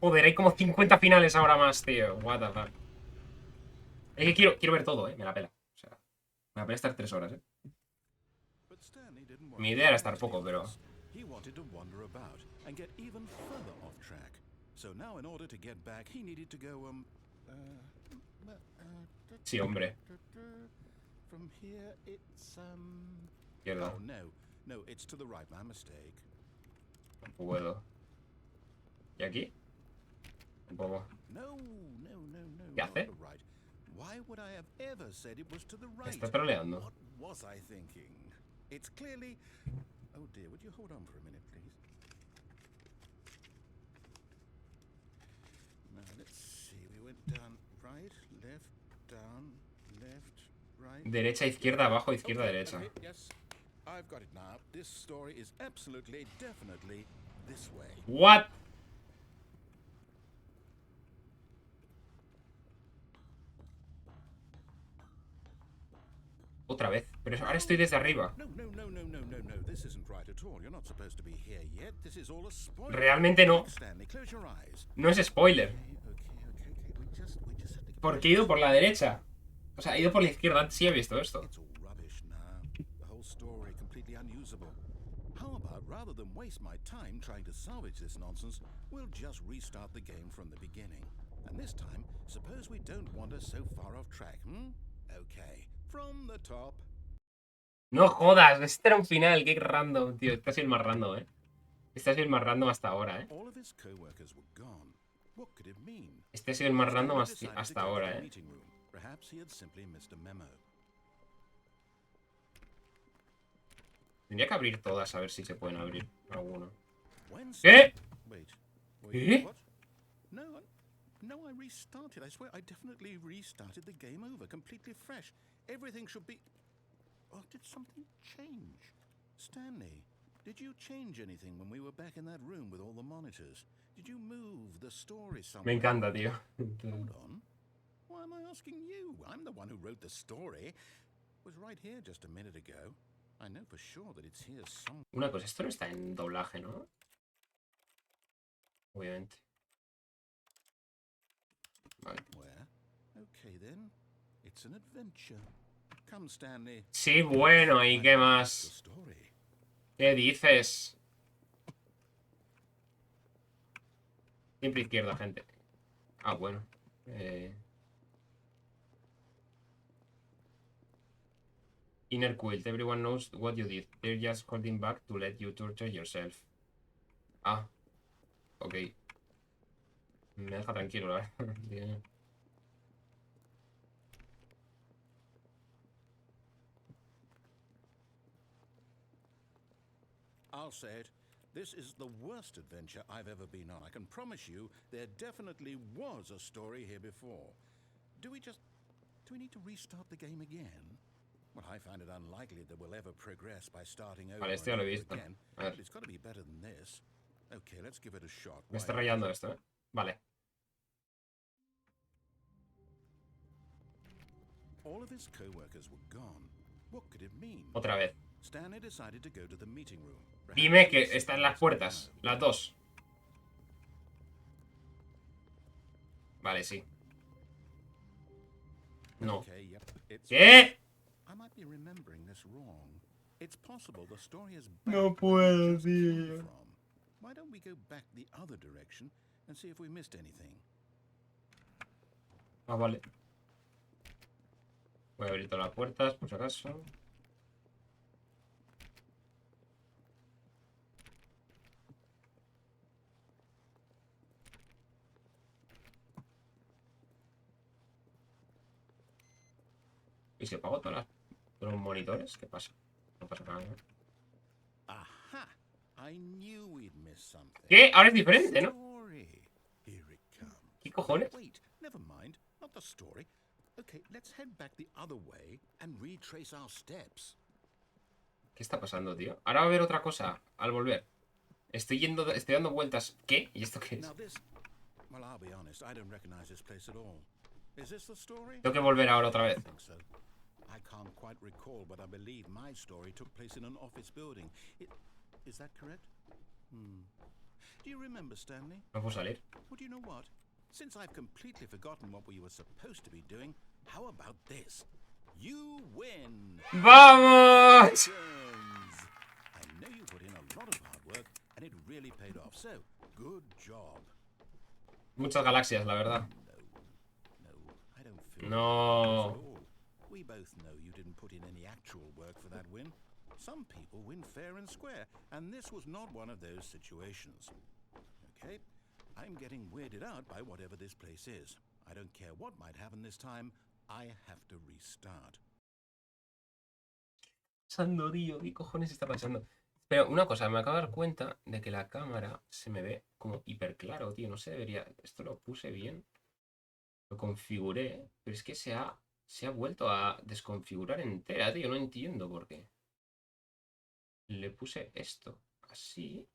Joder, hay como 50 finales ahora más, tío. What the fuck. Es que quiero ver todo, me la pela. O sea, me la pela estar 3 horas, Mi idea era estar poco, pero... He wanted to wander about and get even further off track. So now in order to get back, he needed to go, Sí, hombre. From here it's Izquierda. Oh no, it's to the right. My mistake. No puedo. ¿Y aquí? Tampoco. No. ¿Qué hace? Not the right. Why would I have ever said it was to the ¿Me right? está troleando? What was I thinking? It's clearly. Oh dear, would you hold on for a minute, please? Now let's see. We went down right, left, down, left, right. Derecha, izquierda, abajo, izquierda, Okay, derecha. okay, yes, I've got it now. This story is absolutely, definitely this way. What? Otra vez. Pero ahora estoy desde arriba. No. This isn't right at all. You're not supposed to be here yet. This is all a spoiler. Realmente no. Stanley, close your eyes. No es spoiler. Okay. We just have to get Porque he ido por la derecha. O sea, he ido por la izquierda. Antes sí he visto esto. It's all rubbish now. The whole story completely unusable. How about rather than waste my time trying to salvage this nonsense, we'll just restart the game from the beginning. And this time, suppose we don't wander so far off track, Okay. From the top. No jodas. Este era un final. Qué random, tío. Este ha sido el más random, Este ha sido el más random hasta ahora, All of his co-workers were gone. What could it mean? Este ha sido el más random Stanley decided hasta to go to ahora, the meeting room. Perhaps he had simply missed a memo. Tendría que abrir todas a ver si se pueden abrir alguno. When ¿Qué? Wait. ¿Eh? What? No, I restarted. I swear I definitely restarted the game over, completely fresh. Everything should be... Or did something change? Stanley, did you change anything when we were back in that room with all the monitors? Did you move the story somewhere? Me encanta, tío. Hold on. Why am I asking you? I'm the one who wrote the story. It was right here just a minute ago. I know for sure that it's here somewhere. Una cosa, esto no está en doblaje, ¿no? Obviamente. Vale. Where? Okay then. It's an adventure. Come, Stanley. Sí, bueno, ¿y qué The más? story. ¿Qué dices? Siempre izquierda, gente. Ah, bueno. Inner quilt. Everyone knows what you did. They're just holding back to let you torture yourself. Ah. Ok. Me deja tranquilo, la verdad. I'll say it. This is the worst adventure I've ever been on. I can promise you there definitely was a story here before. Do we need to restart the game again? Well, I find it unlikely that we'll ever progress by starting over Vale, esto ya lo he visto. again. A ver. But it's got to be better than this. Okay, let's give it a shot. Me está Why not? rayando esto, Vale. All of his co-workers were gone. What could it mean? Otra vez. Stanley decided to go to the meeting room. Dime que están las puertas. Las dos. Vale, sí. No. Okay, yep. ¿Qué? I might be remembering this wrong. It's possible the story is No back where puedo, it just came tío. from. Why don't we go back the other direction and see if we missed anything? Ah, vale. Voy a abrir todas las puertas, por si acaso. ¿Y si apago todos los monitores? ¿Qué pasa? No pasa nada, ¿no? Aha! I knew we'd missed something. ¿Qué? Ahora es diferente, ¿no? Story. Here it comes. ¿Qué cojones? Wait, never mind. Not the story. Okay, let's head back the other way and retrace our steps. ¿Qué está pasando, tío? Ahora va a haber otra cosa al volver. Estoy dando vueltas. ¿Qué? ¿Y esto qué es? Now this... Well, I'll be honest, I don't recognize this place at all. Is this the story? Tengo que volver ahora otra vez. I think so. I can't quite recall, but I believe my story took place in an office building. Is that correct? Do you remember, Stanley? No puedo salir. Well, do you know what? Since I've completely forgotten what we were supposed to be doing, how about this? You win! ¡Vamos! I know you put in a lot of hard work, and it really paid off. So, good job. Muchas galaxias, la verdad. No, I don't feel No. After all, we both know you didn't put in any actual work for that win. Some people win fair and square, and this was not one of those situations. Okay, I'm getting weirded out by whatever this place is. I don't care what might happen this time, I have to restart. Pasando, tío, ¿qué cojones está pasando? Pero una cosa, me acabo de dar cuenta de que la cámara se me ve como hiper claro, tío. No se debería. Esto lo puse bien. Lo configuré. Pero es que se ha vuelto a desconfigurar entera, tío. No entiendo por qué. Le puse esto así.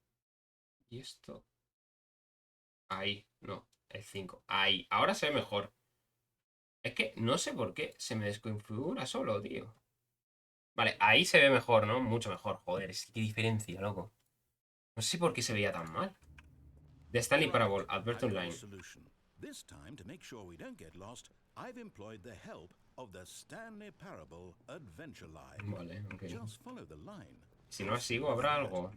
Y esto. Ahí. No. El 5. Ahí. Ahora se ve mejor. Es que no sé por qué. Se me desconfigura solo, tío. Vale, ahí se ve mejor, ¿no? Mucho mejor. Joder, es que qué diferencia, loco. No sé por qué se veía tan mal. De Stanley Parable, Advert I've got a Online. solution. This time, to make sure we don't get lost, I've employed the help of the Stanley Parable Adventure Line. Vale, ok. Just follow the line. Si no sigo, habrá algo.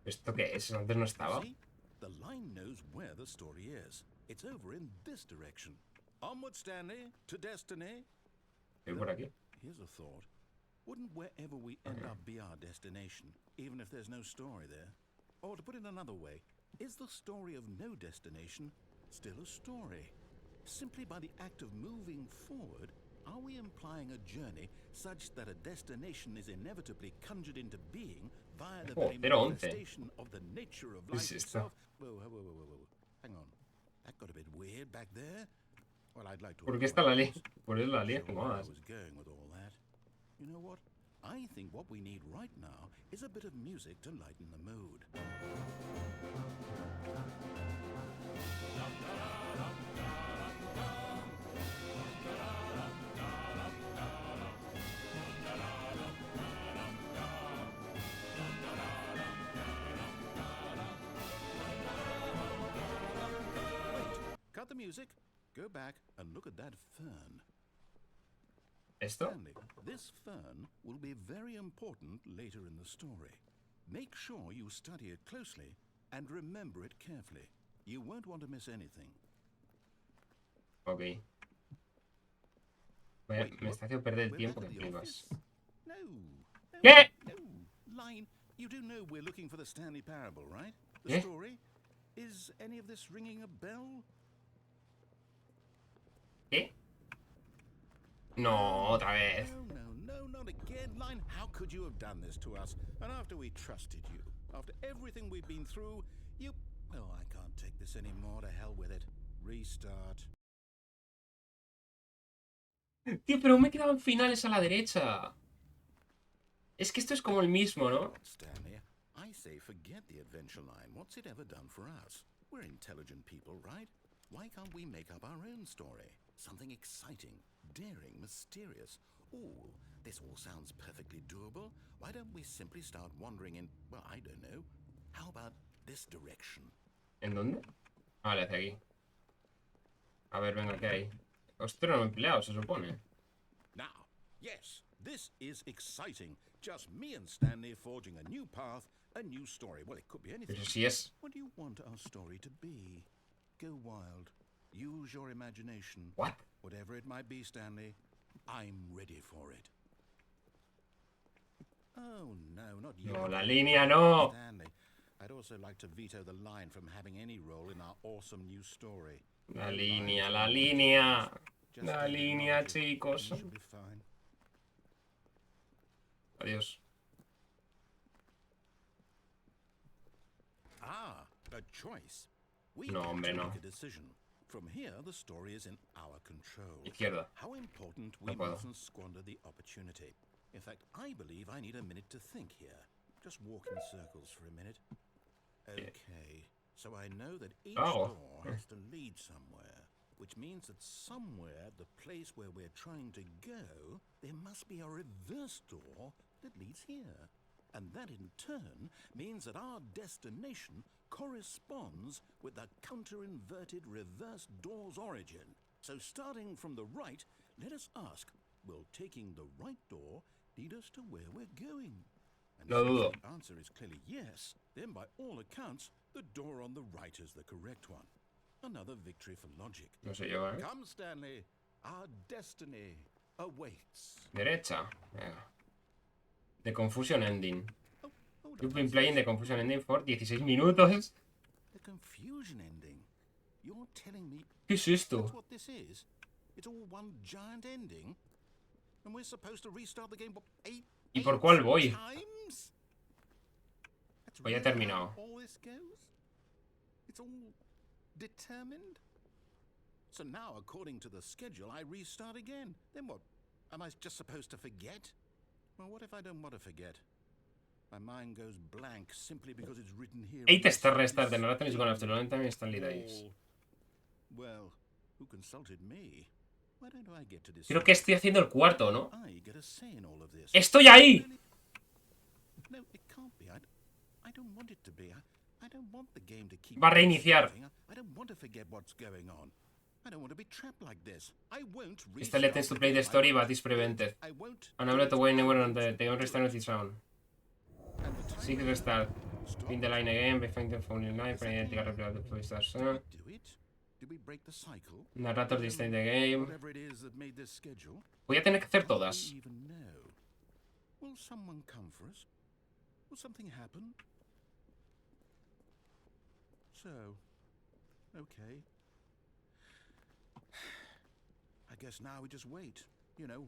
¿Esto qué es? Antes no estaba. See? The line knows where the story is. It's over in this direction. Onward, Stanley, to destiny. Estoy por aquí. Here's a thought. Wouldn't wherever we end up be our destination, even if there's no story there? Or to put it another way, is the story of no destination still a story? Simply by the act of moving forward, are we implying a journey such that a destination is inevitably conjured into being via the very Pero 11. manifestation of the nature of life es esto? itself? Whoa. Hang on. That got a bit weird back there. Well, I'd like to. ¿Por qué está la ley? apologize. Por eso la ley Sure where I más. was going with all that. You know what? I think what we need right now is a bit of music to lighten the mood. Wait, cut the music. Go back and look at that fern. ¿Esto? Stanley, this fern will be very important later in the story. Make sure you study it closely and remember it carefully. You won't want to miss anything. Ok. Vaya, Wait, me what? está haciendo perder el We're tiempo back que at the flipas. office? No. ¿Qué? No. Line, you do know we're looking for the Stanley Parable, right? The ¿Qué? story? Is any of this ringing a bell? ¿Qué? No, otra vez. No, not again. Line, how could you have done this to us? And after we trusted you, after everything we've been through, you... Oh, I can't take this anymore. To hell with it. Restart. Tío, pero me quedaban finales a la derecha. Es que esto es como el mismo, ¿no? Stanley, I say forget the adventure line. What's it ever done for us? We're intelligent people, right? Why can't we make up our own story? Something exciting, daring, mysterious. Ooh, this all sounds perfectly doable. Why don't we simply start wandering in, well, I don't know. How about this direction? ¿En dónde? Vale, hacia aquí. A ver, venga, ¿qué hay? Ostras, no empleado, se supone. Now, yes, this is exciting. Just me and Stanley forging a new path, a new story. Well, it could be anything. Pero si es... What do you want our story to be? Go wild. Use your imagination. What? Whatever it might be, Stanley, I'm ready for it. Oh, no, not you. No, la línea no. Stanley, I'd also like to veto the line from having any role in our awesome new story. La No línea, lines, la no línea. details. Just La stay línea, logic, and chicos. you shall be fine. Adiós. Ah, a choice. We No, get hombre, to no. make a decision. From here, the story is in our control. Izquierda. How important we No puedo. mustn't squander the opportunity. In fact, I believe I need a minute to think here. Just walk in circles for a minute. Okay, so I know that each Oh. door has to lead somewhere, which means that somewhere, the place where we're trying to go, there must be a reverse door that leads here. And that in turn means that our destination corresponds with the counter-inverted reverse door's origin. So starting from the right, let us ask, will taking the right door lead us to where we're going? And No since dudo. the answer is clearly yes, then by all accounts, the door on the right is the correct one. Another victory for logic. No sé yo, ¿eh? Come, Stanley. Our destiny awaits. Derecha. Venga. The Confusion Ending. Oh, hold You've on been a playing the second. Confusion Ending for 16 minutos. The confusion ending. You're telling me ¿Qué es that's esto? what this is? It's all one giant ending? And we're supposed to restart the game what, ¿Y por cuál eight voy? times? That's Pues ya he really terminado. how all this goes? It's all determined? So now, according to the schedule, I restart again. Then what? Am I just supposed to forget? Well, what if I don't want to forget? My mind goes blank simply because it's written here. 8 star restart. The narrator is gonna have to learn time Stanley dies. Well, who consulted me? Why don't I get to this? Creo que estoy haciendo el cuarto, ¿no? I get a say in all of this. ¡Estoy ahí! No, it can't be. I don't want it to be. I don't want the game to keep. Va a reiniciar. I don't want to forget what's going on. I don't want to be trapped like this. I won't. Stanley tends to play the story, but is prevented. I won't. Unable to win anywhere on the game restart with its own. Six restart. Pin the line again, by finding phone in line for identical replay of the play starts. Do it? Did we break the cycle? Narrator distant the game. Whatever it is that made this schedule. Voy a tener que hacer How do todas. we even know? Will someone come for us? Will something happen? So, okay. I guess now we just wait. You know,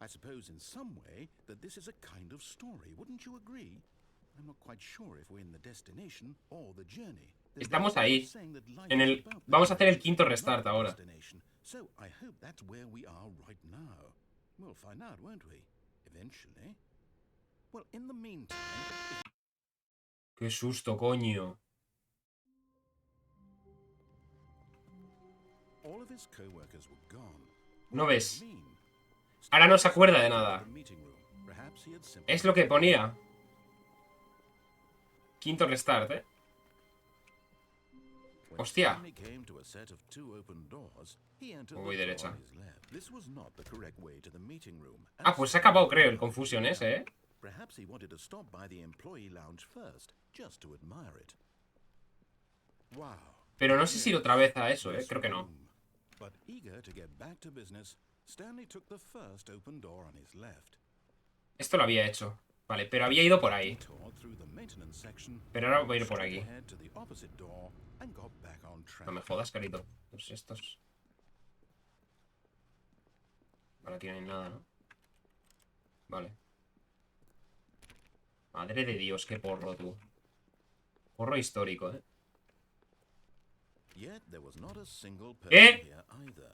I suppose in some way that this is a kind of story. Wouldn't you agree? I'm not quite sure if we're in the destination or the journey. There's Estamos no ahí. saying that life En is el... about Vamos a hacer el destination, quinto not restart the ahora. destination. So I hope that's where we are right now. We'll find out, won't we? Eventually. Well, in the meantime, Qué susto, coño. all of his co-workers were gone. No What does ves. it mean? Ahora no se acuerda de nada. The meeting room. Perhaps he had simply Es lo que ponía. Quinto restart, ¿eh? When Hostia. Stanley came to a set of two open doors, he entered Voy the door derecha. on his left. This was not the correct way to the meeting room. Ah, pues se ha acabado, creo, el Confusion ese, ¿eh? Perhaps he wanted to stop by the employee lounge first, just to admire it. Wow. Pero no sé si ir otra vez a eso, ¿eh? Creo que no. But eager to get back to business, Stanley took the first open door on his left. Esto lo había hecho. Vale, pero había ido por ahí. Toured through the maintenance section, Pero ahora voy a ir por straight aquí. ahead to the opposite door, and got back on track. No me jodas, carito. Pues estos. Vale, aquí no hay nada, ¿no? Vale. Madre de Dios, qué porro, tú. Porro histórico, ¿eh? Yet there was not a single person ¿Eh? here either.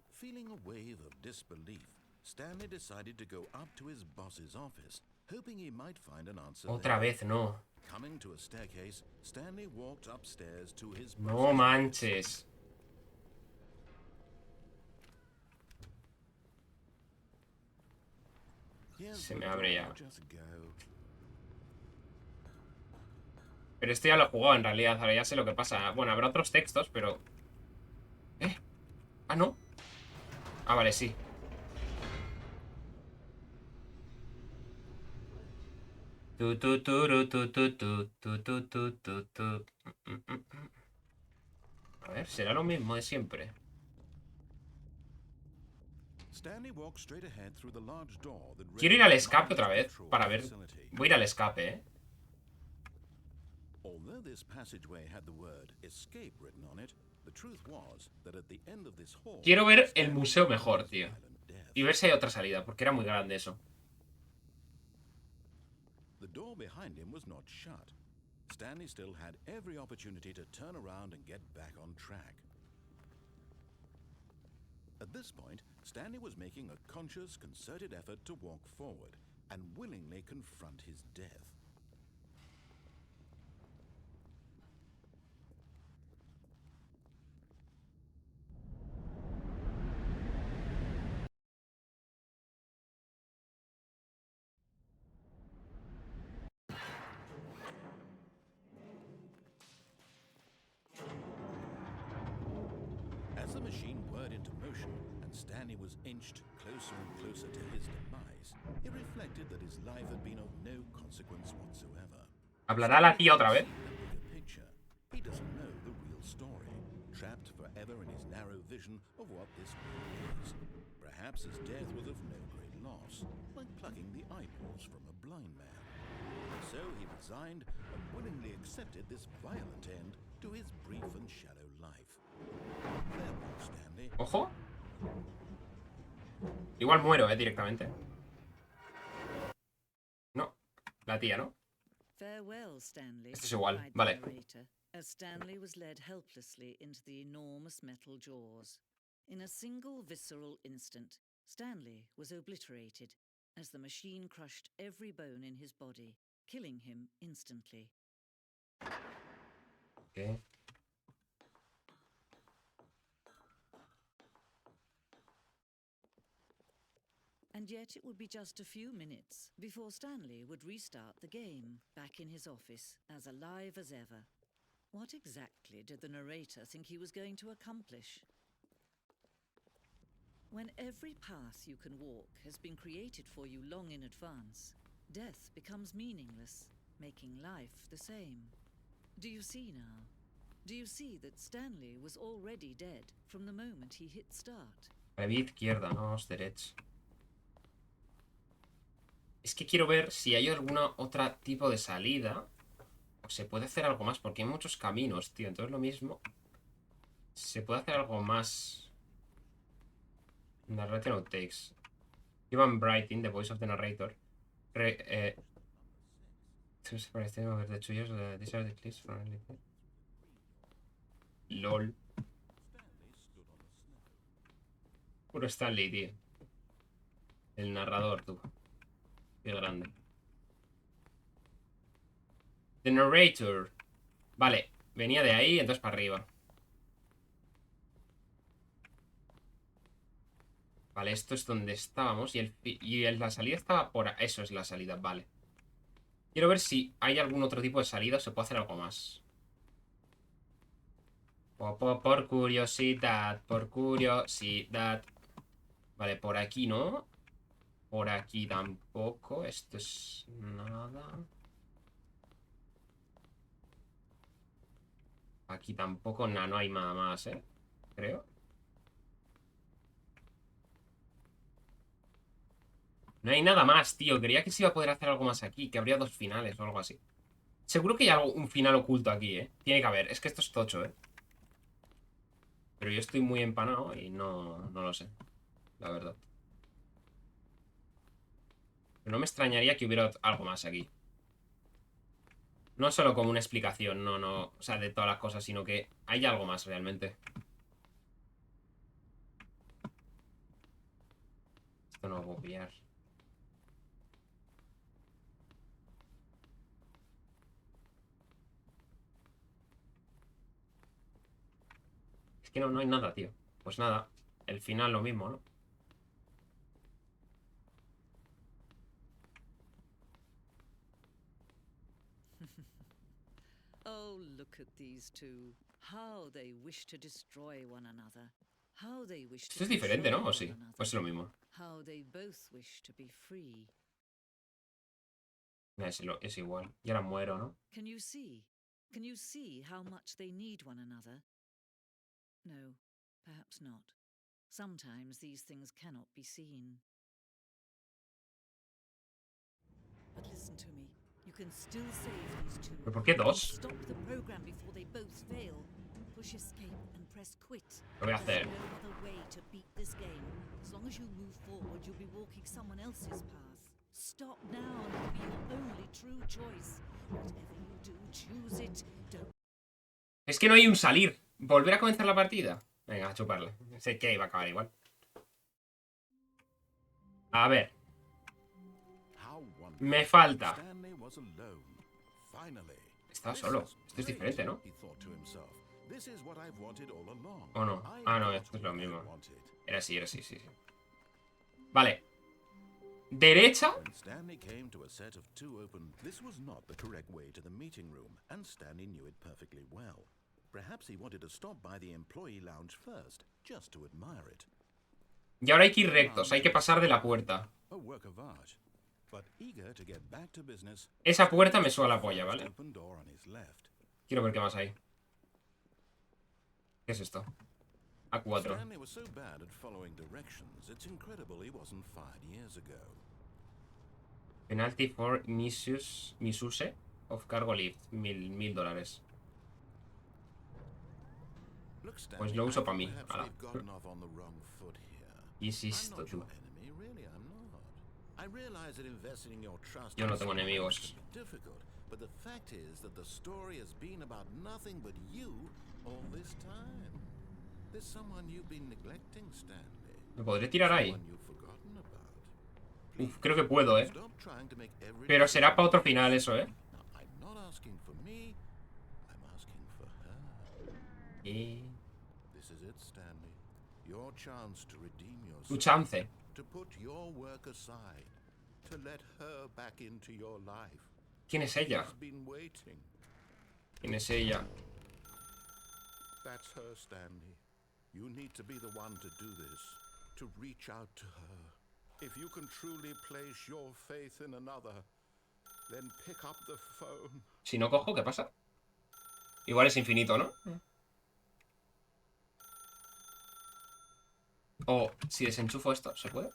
Feeling a wave of disbelief, Stanley decided to go up to his boss's office, hoping he might find an answer Otra there. vez, no. Coming to a staircase, Stanley walked upstairs to his No boss's manches. Here's Se the me abre door, ya. just go. Pero este ya lo he jugado en realidad, ahora ya sé lo que pasa. Bueno, habrá otros textos, pero... ¿Eh? Ah, no. Ah, vale, sí. Tu, tu, turu, tu, tu, tu, tu, tu, tu, tu, tu. A ver, será lo mismo de siempre. Stanley walked straight ahead through the large door that Quiero ir al led escape to otra vez, control para ver. facility. Voy a ir al escape, ¿eh? Although this passageway had the word escape written on it, the truth was that at the end of this hall, Quiero ver el Stanley museo found mejor, his tío. violent death. Y ver si hay otra salida, porque era muy grande eso. The door behind him was not shut. Stanley still had every opportunity to turn around and get back on track. At this point, Stanley was making a conscious, concerted effort to walk forward and willingly confront his death. As the machine whirred into motion and Stanley was inched closer and closer to his demise, he reflected that his life had been of no consequence whatsoever. ¿Hablará la tía otra vez? The bigger picture. He doesn't know the real story. Trapped together in his narrow vision of what this world is. Perhaps his death was of no great loss, like plucking the eyeballs from a blind man. So he resigned and willingly accepted this violent end to his brief and shallow life. Farewell, Stanley. Ojo. Igual muero, directamente. No, la tía, ¿no? Farewell, Stanley. Esto es igual, cried the vale. narrator, as Stanley was led helplessly into the enormous metal jaws. In a single visceral instant, Stanley was obliterated as the machine crushed every bone in his body, killing him instantly. Okay. And yet it would be just a few minutes before Stanley would restart the game, back in his office, as alive as ever. What exactly did the narrator think he was going to accomplish? When every path you can walk has been created for you long in advance, death becomes meaningless, making life the same. Do you see now? Do you see that Stanley was already dead from the moment he hit start? Vía izquierda, no, vamos derecha. Es que quiero ver si hay alguna otra tipo de salida. O se puede hacer algo más, porque hay muchos caminos, tío. Entonces lo mismo. Se puede hacer algo más. Narrate no takes. Ivan Brighting, the voice of the narrator. LOL. Puro Stanley, tío. El narrador, tú. Qué grande. The narrator. Vale, venía de ahí, entonces para arriba. Vale, esto es donde estábamos. Y la salida estaba por... Eso es la salida, vale. Quiero ver si hay algún otro tipo de salida o se puede hacer algo más. Por curiosidad, por curiosidad. Vale, por aquí no. Por aquí tampoco. Esto es nada. Aquí tampoco, nada, no hay nada más, creo. No hay nada más, tío. Creía que se iba a poder hacer algo más aquí. Que habría dos finales o algo así. Seguro que hay un final oculto aquí, Tiene que haber. Es que esto es tocho, Pero yo estoy muy empanado y no lo sé. La verdad. Pero no me extrañaría que hubiera algo más aquí. No solo como una explicación, no. O sea, de todas las cosas, sino que hay algo más realmente. Esto no lo puedo pillar. Es que no hay nada, tío. Pues nada, el final lo mismo, ¿no? Oh, look at these two. How they wish to destroy one another. How they wish Esto to es diferente, ¿no? control ¿O sí? one ¿O es another. lo mismo? How they both wish to be free. Es igual. Y ahora muero, ¿no? Can you see? Can you see how much they need one another? No, perhaps not. Sometimes these things cannot be seen. But listen to me. You can still save these two. ¿Pero por qué You can dos? stop the program before they both fail. Push escape and press quit. Lo voy a hacer. There's no other way to beat this game. As long as you move forward, you'll be walking someone else's path. Stop now and it'll be your only true choice. Whatever you do, choose it. Don't. Es que no hay un salir. ¿Volver a comenzar la partida? Venga, a chuparle. Sé que iba a acabar igual. A ver. Me falta. Estaba solo. Esto es diferente, ¿no? ¿O no? Ah, no, esto es lo mismo. Era así, sí. Vale. Derecha. When Stanley came to a set of two open, this was not the correct way to the meeting room, and Stanley knew it perfectly well. Perhaps he wanted to stop by the employee lounge first, just to admire it. Y ahora hay que ir rectos, hay que pasar de la puerta. A work of art. But eager to get back to business, Esa puerta me suena la polla, ¿vale? open door on his left. Quiero ver qué más hay. ¿Qué es esto? A 4. Stanley was so bad at following directions, it's incredible he wasn't fired years ago. Penalty for misuse of cargo lift. $1000. Look, Stanley, Pues lo uso para mí. perhaps Ala. we've gotten off on the wrong foot here. ¿Qué es I'm esto, not tú? your enemy, really, I'm not. I realize that investing in your trust Yo no in tengo someone enemigos. can be difficult, but the fact is that the story has been about nothing but you all this time. There's someone you've been neglecting, Stanley. ¿Me podré tirar ahí? Someone you've forgotten about. Uf, creo que puedo, Stop trying to make every Pero será para otro final decision. eso, Now, I'm not asking for me, I'm asking for her. This is it, Stanley. Your chance to redeem Tu yourself. chance. To put your work aside. To let her back into your life. ¿Quién es ella? She's been waiting. ¿Quién es ella? That's her, Stanley. You need to be the one to do this. To reach out to her. If you can truly place your faith in another, then pick up the phone. Si no cojo, ¿qué pasa? Igual es infinito, ¿no? O si desenchufo esto, ¿se puede?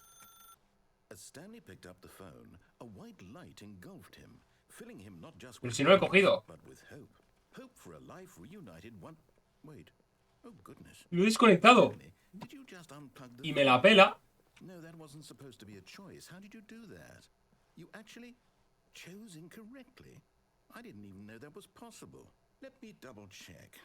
As Stanley picked up the phone, a white light engulfed him, filling him not just Pero with si no lo he relief, cogido. but with hope. Hope for a life reunited one. Wait. Oh goodness. Lo he desconectado. Stanley, did you just unplug the Y me la pela. No, that wasn't supposed to be a choice. How did you do that? You actually chose incorrectly. I didn't even know that was possible. Let me double check.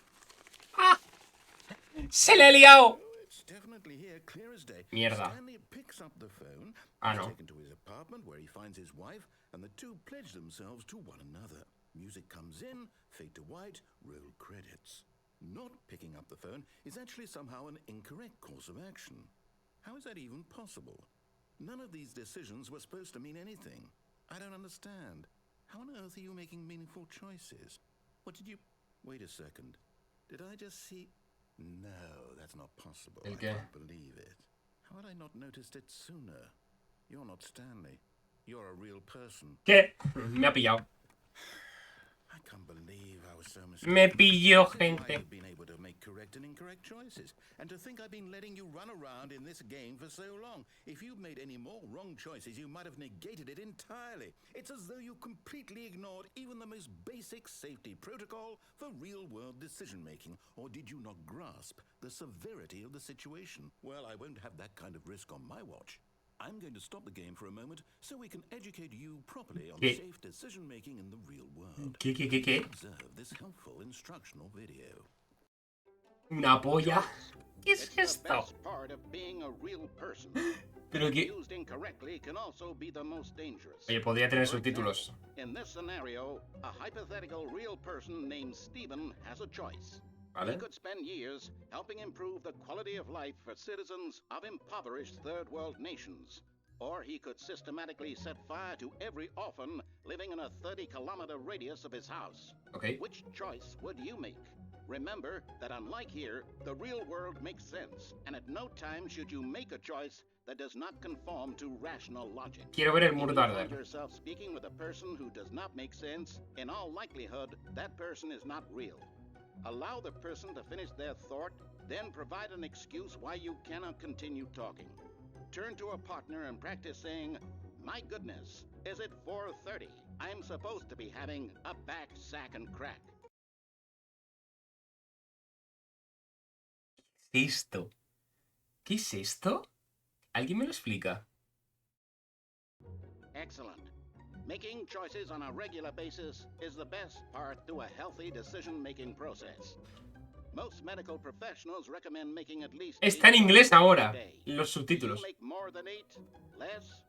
¡Se le he liado! Oh, it's definitely here, clear as day. Mierda. Stanley picks up the phone, Ah, is no. taken to his apartment where he finds his wife, and the two pledge themselves to one another. Music comes in, fade to white, roll credits. Not picking up the phone is actually somehow an incorrect course of action. How is that even possible? None of these decisions were supposed to mean anything. I don't understand. How on earth are you making meaningful choices? What did you... Wait a second. Did I just see... No, that's not possible. ¿El I qué? can't believe it. How had I not noticed it sooner? You're not Stanley. You're a real person. ¿Qué? Me ha pillado. I can't believe I was so mistaken. Me pilló, This is why gente. you've been able to make correct and incorrect choices. And to think I've been letting you run around in this game for so long. If you'd made any more wrong choices, you might have negated it entirely. It's as though you completely ignored even the most basic safety protocol for real-world decision-making. Or did you not grasp the severity of the situation? Well, I won't have that kind of risk on my watch. I'm going to stop the game for a moment so we can educate you properly on ¿Qué? safe decision-making in the real world. ¿Qué? Observe this helpful instructional video. ¿Una polla? ¿Qué es It's the esto? best part of being a real person. Pero que... Used incorrectly can also be the most dangerous. Oye, podría tener For subtítulos. example, in this scenario, a hypothetical real person named Stephen has a choice. He ¿Vale? could spend years helping improve the quality of life for citizens of impoverished third world nations. Or he could systematically set fire to every orphan living in a 30-kilometer radius of his house. Ok. Which choice would you make? Remember that unlike here, the real world makes sense, and at no time should you make a choice that does not conform to rational logic. Quiero ver el If muro you de find arder. yourself speaking with a person who does not make sense, in all likelihood, that person is not real. Allow the person to finish their thought, then provide an excuse why you cannot continue talking. Turn to a partner and practice saying, "My goodness, is it 4:30? I'm supposed to be having a back, sack, and crack." ¿Qué es esto? ¿Qué es esto? ¿Alguien me lo explica? Excellent. Making choices on a regular basis is the best part to a healthy decision-making process. Most medical professionals recommend making at least Está en 8 inglés choices a ahora. day. Los Do you subtítulos. make more than 8? Less?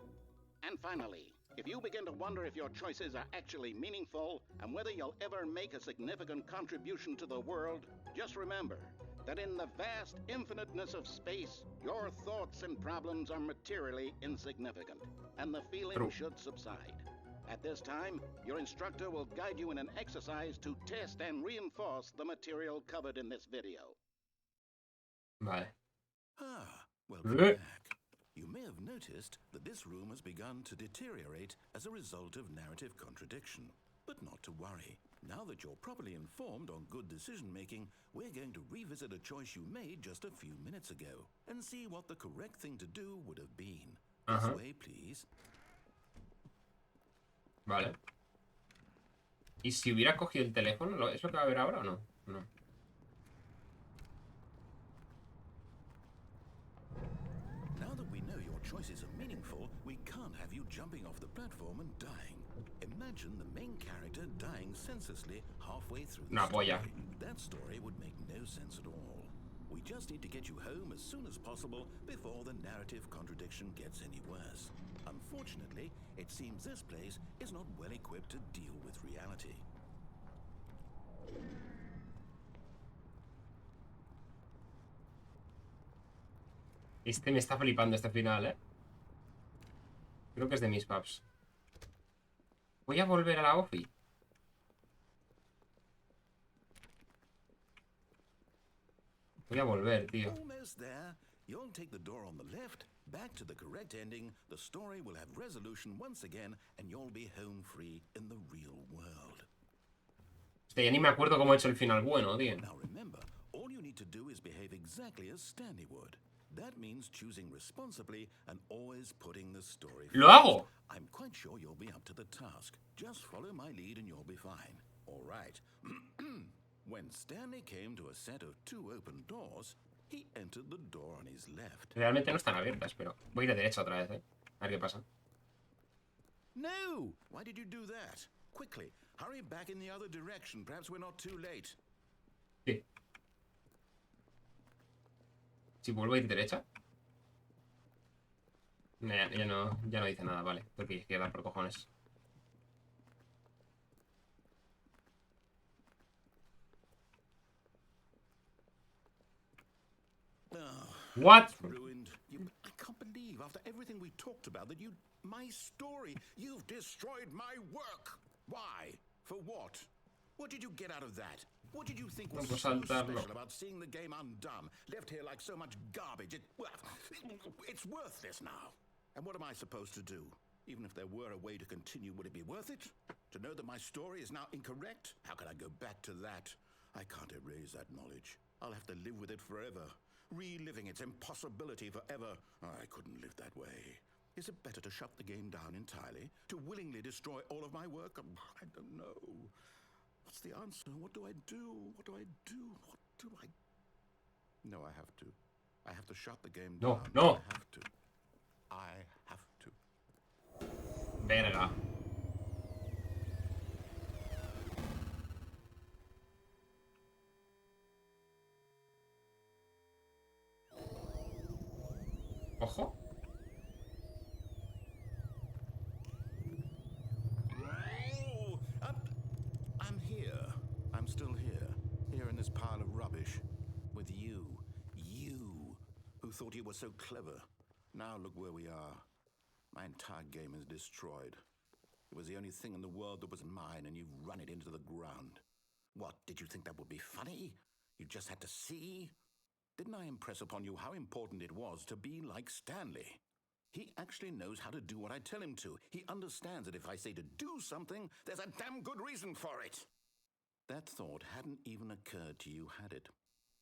And finally, if you begin to wonder if your choices are actually meaningful and whether you'll ever make a significant contribution to the world, just remember that in the vast infiniteness of space, your thoughts and problems are materially insignificant, and the feeling True. should subside. At this time, your instructor will guide you in an exercise to test and reinforce the material covered in this video. Vale. Welcome back. You may have noticed that this room has begun to deteriorate as a result of narrative contradiction. But not to worry. Now that you're properly informed on good decision-making, we're going to revisit a choice you made just a few minutes ago and see what the correct thing to do would have been. This way, please. Vale. ¿Y si hubiera cogido el teléfono? ¿Es lo que va a ver ahora o no? No. Now that we know your choices are meaningful, we can't have you jumping off the platform and dying. Imagine the main character dying senselessly halfway through the story. That story would make no sense at all. We just need to get you home as soon as possible before the narrative contradiction gets any worse. Unfortunately, it seems this place is not well equipped to deal with reality. Este me está flipando este final, ¿eh? Creo que es de mis paps. Voy a volver a la OFI. Voy a volver, tío. Almost there. You'll take the door on the left, back to the correct ending, the story will have resolution once again, and you'll be home free in the real world. Hostia, ya ni me acuerdo cómo he hecho el final bueno, tío. Now remember, all you need to do is behave exactly as Stanley would. That means choosing responsibly and always putting the story first. ¡Lo hago! I'm quite sure you'll be up to the task. Just follow my lead and you'll be fine. All right. When Stanley came to a set of 2 open doors, he entered the door on his left. Realmente no están abiertas, pero voy de derecha otra vez, ¿eh? A ver qué pasa. No! Why did you do that? Quickly, hurry back in the other direction. Perhaps we're not too late. Sí. Si vuelvo a ir derecha. Ya no dice nada, vale. Porque izquierda por cojones. What? Ruined. I can't believe after everything we talked about that my story, you've destroyed my work. Why? For what? What did you get out of that? What did you think was so special about seeing the game undone, left here like so much garbage? It's worthless now. And what am I supposed to do? Even if there were a way to continue, would it be worth it? To know that my story is now incorrect? How can I go back to that? I can't erase that knowledge. I'll have to live with it forever. Reliving its impossibility forever. I couldn't live that way. Is it better to shut the game down entirely? To willingly destroy all of my work? I don't know. What's the answer? What do I do? What do I do? What do I... No, I have to. I have to shut the game down. No. I have to. I have to. Verga. Ojo. I'm here. I'm still here. Here in this pile of rubbish. With you. You. Who thought you were so clever. Now look where we are. My entire game is destroyed. It was the only thing in the world that was mine, and you've run it into the ground. What, did you think that would be funny? You just had to see? Didn't I impress upon you how important it was to be like Stanley? He actually knows how to do what I tell him to. He understands that if I say to do something, there's a damn good reason for it. That thought hadn't even occurred to you, had it?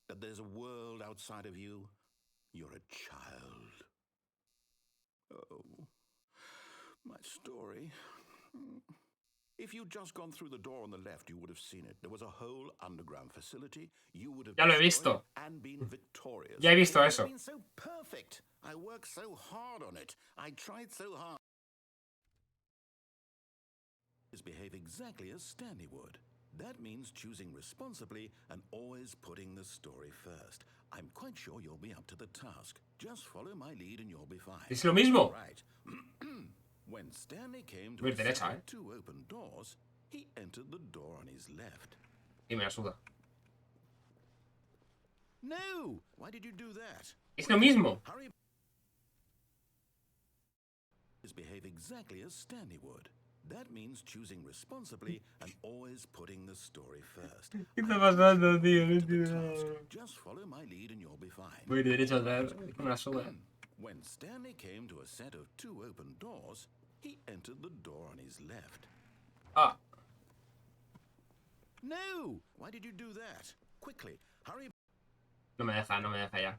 That there's a world outside of you? You're a child. Oh, my story. If you'd just gone through the door on the left, you would have seen it. There was a whole underground facility. You would have Ya lo he visto. and been victorious. Ya he visto It eso. would have been so perfect. I worked so hard on it. I tried so hard. Behave exactly as Stanley would. That means choosing responsibly and always putting the story first. I'm quite sure you'll be up to the task. Just follow my lead and you'll be fine. Es lo mismo. Right. When Stanley came to Voy derecha, ¿eh? 2 open doors, he entered the door on his left. Y me la suda. No! Why did you do that? Es lo mismo. Hurry. Behave exactly as Stanley would. That means choosing responsibly and always putting the story first. ¿Qué está pasando, tío? No entiendo nada. Just follow my lead and you'll be fine. Voy de derecha otra vez. Es que me la suda. When Stanley came to a set of 2 open doors, he entered the door on his left. Ah. No! Why did you do that? Quickly, hurry. No me deja ya.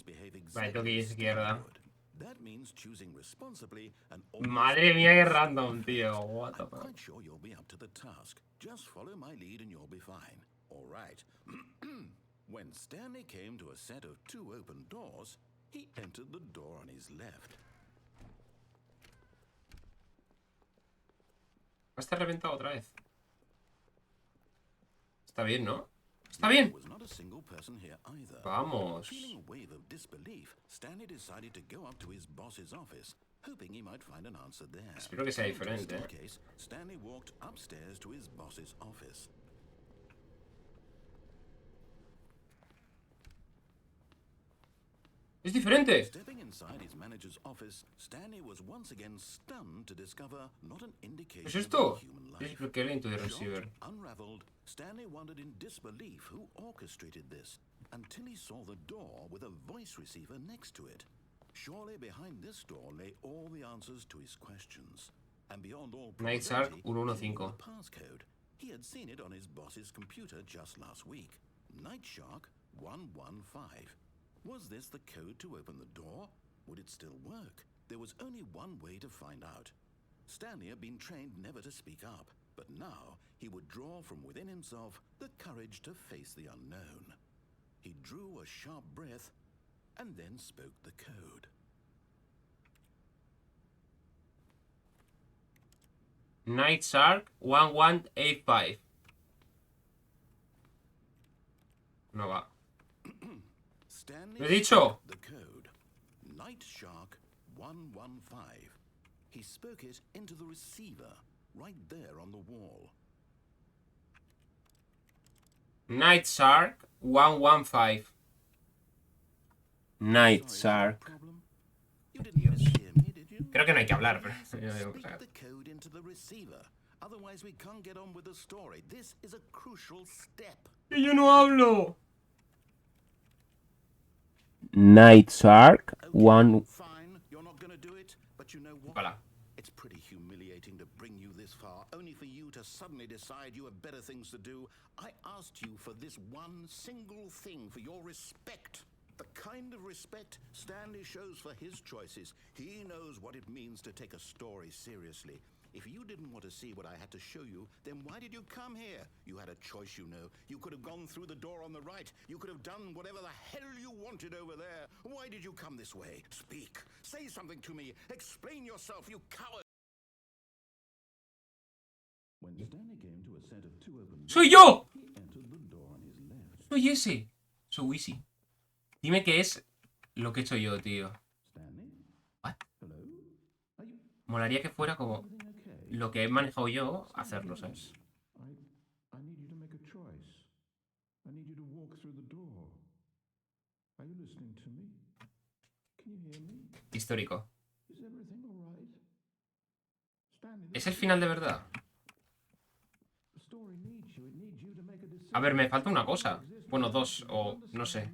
Behave Vale, tengo que exactly ir as izquierda. Stanley would. That means choosing responsibly and always Madre mía, qué taking random, steps. tío. What the I'm fuck. quite sure you'll be up to the task. Just follow my lead and you'll be fine. All right. When Stanley came to a set of 2 open doors, he entered the door on his left. Va a estar reventado otra vez. Está bien, ¿no? Está bien. There was not a single person here either. Vamos. Feeling a wave of disbelief, Stanley decided to go up to his boss's office, hoping he might find an answer there. Espero que sea Just diferente, in ¿eh? case, Stanley walked upstairs to his boss's office. Es diferente. Stepping inside his manager's office, Stanley was once again stunned to discover not an indication ¿Es of esto? any human life. Es porque into the receiver. Shocked, unraveled, Stanley wondered in disbelief who orchestrated this until he saw the door with a voice receiver next to it. Surely behind this door lay all the answers to his questions. And beyond all Night Shark probability, he 115. knew the passcode. He had seen it on his boss's computer just last week. Night Shark 115. Was this the code to open the door? Would it still work? There was only one way to find out. Stanley had been trained never to speak up, but now he would draw from within himself the courage to face the unknown. He drew a sharp breath and then spoke the code. Night Shark 1185. No va. Stanley ¿Lo he dicho? spoke the code. Night Shark 115. He spoke it into the receiver, right there on the wall. Night Shark 115. Night Sorry, Shark. problem? You didn't mishear me, did you? Creo que no hay que hablar, pero... Speak the code into the receiver. Otherwise, we can't get on with the story. This is a crucial step. Yo no hablo. Night Shark Okay, fine, you're not gonna do it, but you know what? Hola. It's pretty humiliating to bring you this far, only for you to suddenly decide you have better things to do. I asked you for this one single thing, for your respect. The kind of respect Stanley shows for his choices. He knows what it means to take a story seriously. If you didn't want to see what I had to show you, then why did you come here? You had a choice, you know. You could have gone through the door on the right. You could have done whatever the hell you wanted over there. Why did you come this way? Speak. Say something to me. Explain yourself, you coward. When Stanley came to a set of 2 open doors, ¡Soy yo! he entered the door on his left. Soy ese. Soy Easy. Dime qué es lo que he hecho yo, tío. Stanley? What? Hello? Are you Molaría que fuera como everything okay? lo que he manejado yo, hacerlo, ¿sabes? I need you to make a choice. I need you to walk through the door. Are you listening to me? Can you hear me? Histórico. Is everything all right? Stanley, ¿Es el final de verdad? the story needs you. It needs you to make a decision. A ver, me falta una cosa. Bueno, dos, o no sé.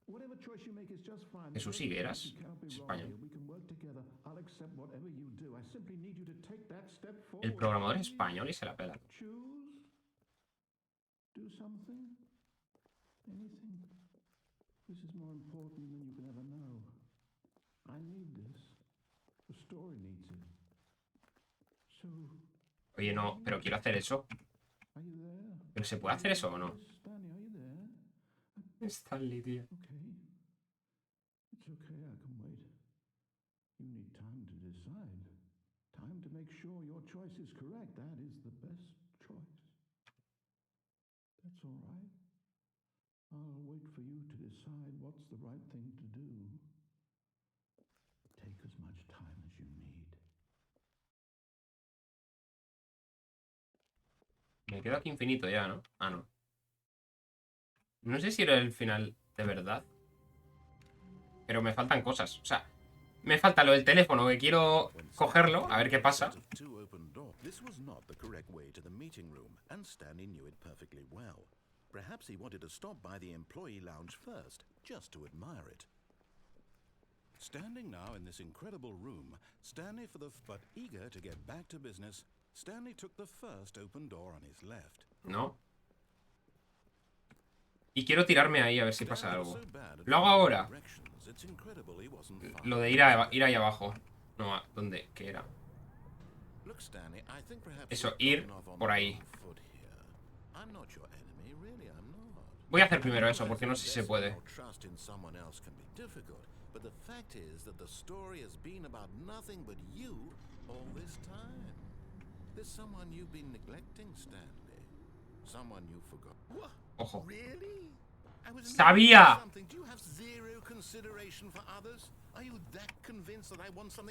Whatever choice you make is just fine. Jesús Higueras. Es español. We can work together. I'll accept whatever you do. I simply need you to take that step forward. El programador es español y se la pela. Choose. Do something. Anything. This is more important than you can ever know. I need this. The story needs it. So, Oye, no, pero quiero hacer eso. are you there? ¿Pero se puede hacer eso o no? Stanley, are you there? Stanley, tío. Okay. It's okay, I can wait. You need time to decide. Time to make sure your choice is correct. That is the best choice. That's all right. I'll wait for you to decide what's the right thing to do. Take as much time as you need. Me quedo aquí infinito ya, ¿no? Ah, no. No sé si era el final de verdad. Pero me faltan cosas. O sea, me falta lo del teléfono, que quiero cogerlo, a ver qué pasa. This was not the correct way to the meeting room, and Stanley knew it perfectly well. Perhaps he wanted to stop by the employee lounge first, just to admire it. Standing now in this incredible room, but eager to get back to business, Stanley took the first open door on his left. No. Y quiero tirarme ahí a ver si pasa algo. Lo hago ahora. Lo de ir ahí abajo. No, ¿dónde? ¿Qué era? Eso, ir por ahí. Voy a hacer primero eso, porque no sé si se puede. Ojo. ¡Sabía!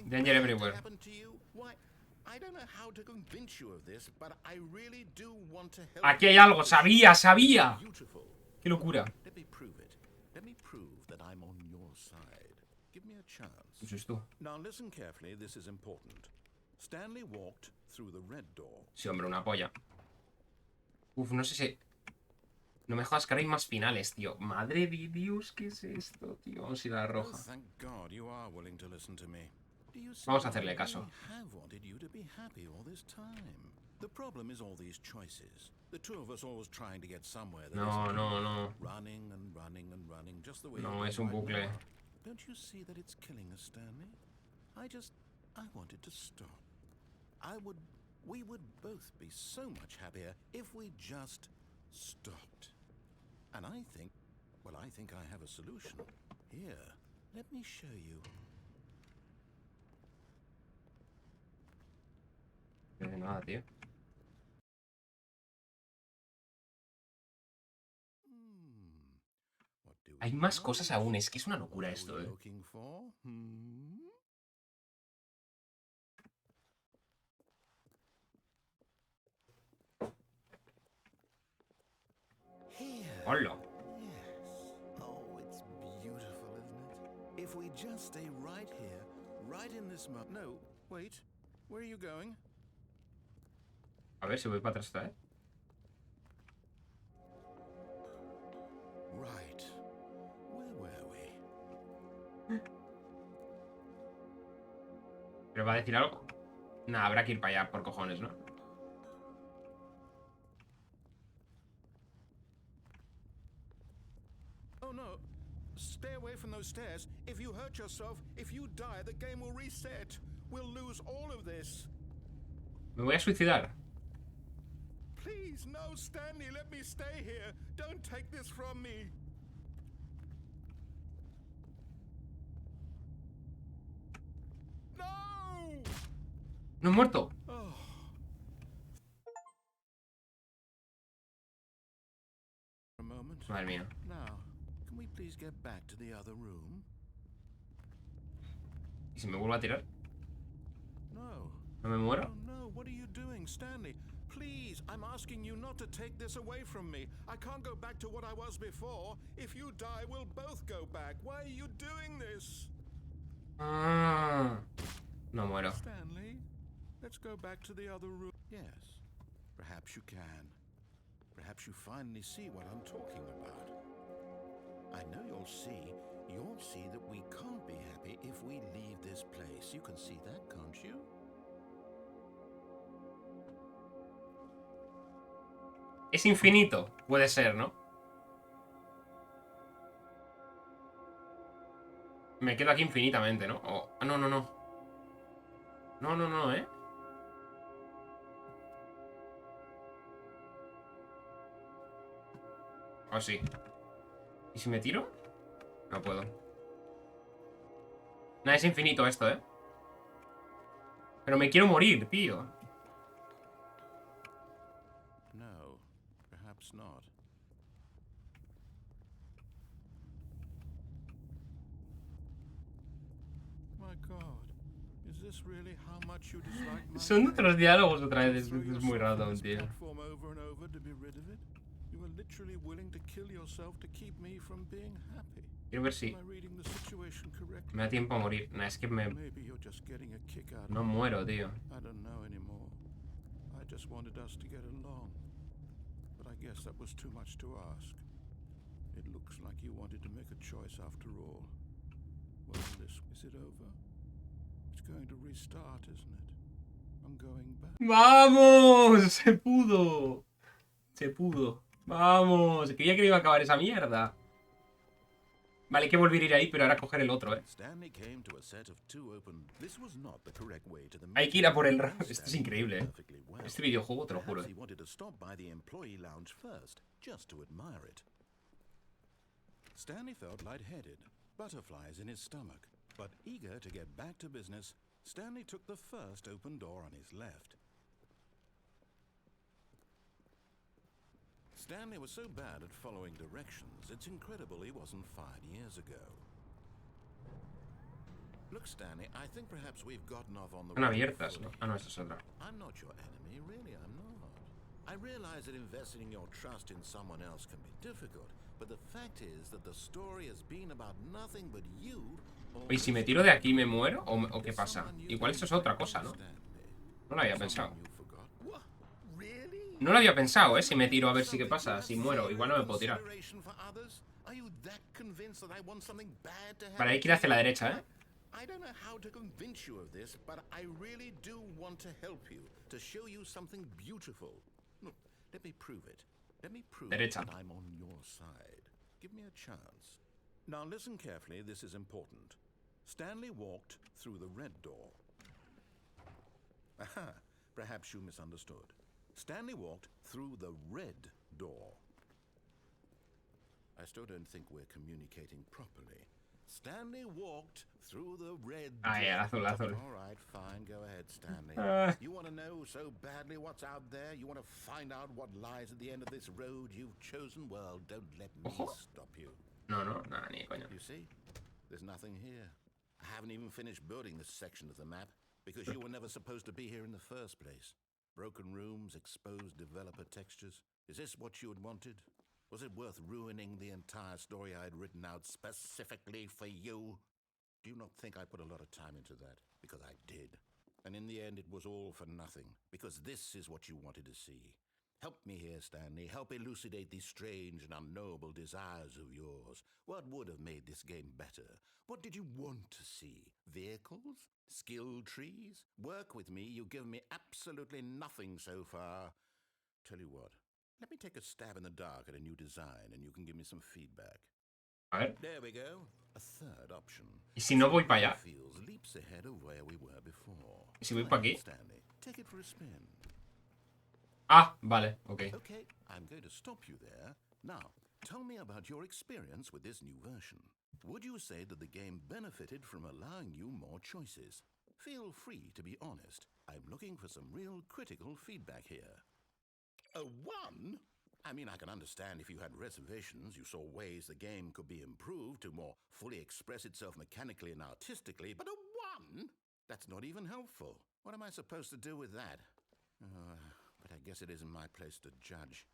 Danger everywhere. Aquí hay algo, sabía, sabía. Qué locura. ¿Qué es esto? Sí, hombre, una polla. Uf, no sé si... No me jodas que ahora hay más finales, tío. Madre de Dios, ¿qué es esto, tío? Vamos a ir a la roja. Vamos a hacerle caso. No, no, no. No, es un bucle. We would both be so much happier if we just stopped. And I think I have a solution. Here, let me show you. De nada, tío. Hay más cosas aún, es que es una locura esto, eh. Hola. Oh, it's beautiful, isn't it? If we just stay right here, right in this moment. No, wait. Where are you going? A ver si voy para atrás esta, eh. Right. Where were we? ¿Pero va a decir algo? Nah, habrá que ir para allá por cojones, ¿no? Oh no. Stay away from those stairs. If you hurt yourself, if you die, the game will reset. We'll lose all of this. Me voy a suicidar. Please, no, Stanley, let me stay here. Don't take this from me. No! No he muerto. Oh. A moment. Madre mía. Now, can we please get back to the other room? ¿Y si me vuelvo a tirar? No. ¿No me muero? Oh no, what are you doing, Stanley? Please, I'm asking you not to take this away from me. I can't go back to what I was before. If you die, we'll both go back. Why are you doing this? Ah, no muero. Stanley, let's go back to the other room. Yes, perhaps you can. Perhaps you finally see what I'm talking about. I know you'll see that we can't be happy if we leave this place. You can see that, can't you? Es infinito. Puede ser, ¿no? Me quedo aquí infinitamente, ¿no? Oh, no, no, no. No, no, no, ¿eh? Oh, sí. ¿Y si me tiro? No puedo. Nada, es infinito esto, ¿eh? Pero me quiero morir, tío. No, perhaps not. My God, is this really how much you dislike my Son life? otros diálogos otra vez. Throw Es muy yourself raro, on this tío. platform over and over to be rid of it? You were literally willing to kill yourself to keep me from being happy. Quiero ver si Am I reading the situation correctly? me da tiempo a morir. Nah, es que me... Maybe you're just getting a kick out of No it. muero, tío. I don't know anymore. I just wanted us to get along. But I guess that was too much to ask. It looks like you wanted to make a choice after all. Well, is it over? It's going to restart, isn't it? I'm going back. ¡Vamos! ¡Se pudo! Se pudo. Vamos. Creía que iba a acabar esa mierda. Vale, hay que volver a ir ahí, pero ahora coger el otro, Hay que ir a por el... Esto es increíble, Este videojuego, te lo juro. Stanley felt lightheaded, butterflies in his stomach, but eager to get back to business, Stanley took the first open door on his left. Stanley was so bad at following directions, it's incredible he wasn't fired years ago. Look, Stanley, I think perhaps we've gotten off on the Están wrong abiertas, ¿no? foot. Ah, no, esta es otra. I'm not your enemy, really, I'm not. I realize that investing your trust in someone else can be difficult, but the fact is that the story has been about nothing but you. ¿Y si me tiro de aquí me muero? ¿O qué pasa? Igual esto es otra cosa, ¿no? No lo había pensado. No lo había pensado, Si me tiro a ver si qué pasa. Si muero, igual no me puedo tirar. Vale, hay que ir hacia la derecha, I don't know how to convince you of this, but I really do want to help you, to show you something beautiful. Look, let me prove it. Let me prove Derecha. that I'm on your side. Give me a chance. Now listen carefully, this is important. Stanley walked through the red door. Aha, perhaps you misunderstood. Stanley walked through the red door. I still don't think we're communicating properly. Stanley walked through the red door. Ah, yeah, azul. All right, fine, go ahead, Stanley. You want to know so badly what's out there? You want to find out what lies at the end of this road you've chosen? Well, don't let me stop you. No, nada, ni coño. You see, there's nothing here. I haven't even finished building this section of the map because you were never supposed to be here in the first place. Broken rooms, exposed developer textures. Is this what you had wanted? Was it worth ruining the entire story I had written out specifically for you? Do you not think I put a lot of time into that? Because I did. And in the end, it was all for nothing. Because this is what you wanted to see. Help me here, Stanley. Help elucidate these strange and unknowable desires of yours. What would have made this game better? What did you want to see? Vehicles? Skill trees? Work with me. You've given me absolutely nothing so far. Tell you what. Let me take a stab in the dark at a new design and you can give me some feedback. A ver. There we go. A third option. ¿Y si no voy para allá? Feels leaps ahead of where we were before. ¿Y si voy para aquí? Stanley, take it for a spin. Ah, vale, ok. Okay, I'm going to stop you there. Now, tell me about your experience with this new version. Would you say that the game benefited from allowing you more choices? Feel free to be honest. I'm looking for some real critical feedback here. A 1? I mean, I can understand if you had reservations, you saw ways the game could be improved to more fully express itself mechanically and artistically, but a 1? That's not even helpful. What am I supposed to do with that? But I guess it isn't my place to judge.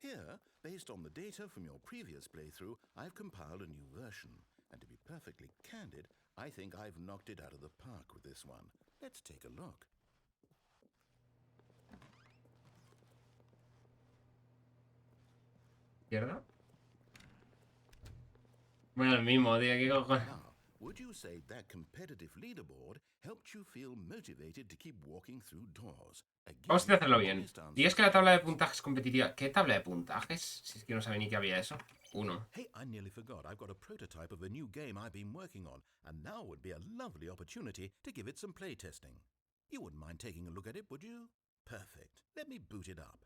Here, based on the data from your previous playthrough, I've compiled a new version. And to be perfectly candid, I think I've knocked it out of the park with this one. Let's take a look. ¿Izquierda? Bueno, el mismo, tío, ¿qué cojones? Now, would you say that competitive leaderboard helped you feel motivated to keep walking through doors? Vamos a hacerlo bien. Dios que la tabla de puntajes competitiva. ¿Qué tabla de puntajes? Si es que no sabía ni que había eso. 1. Hey, I nearly forgot. I've got a prototype of a new game I've been working on, and now would be a lovely opportunity to give it some playtesting. You wouldn't mind taking a look at it, would you? Perfect. Let me boot it up.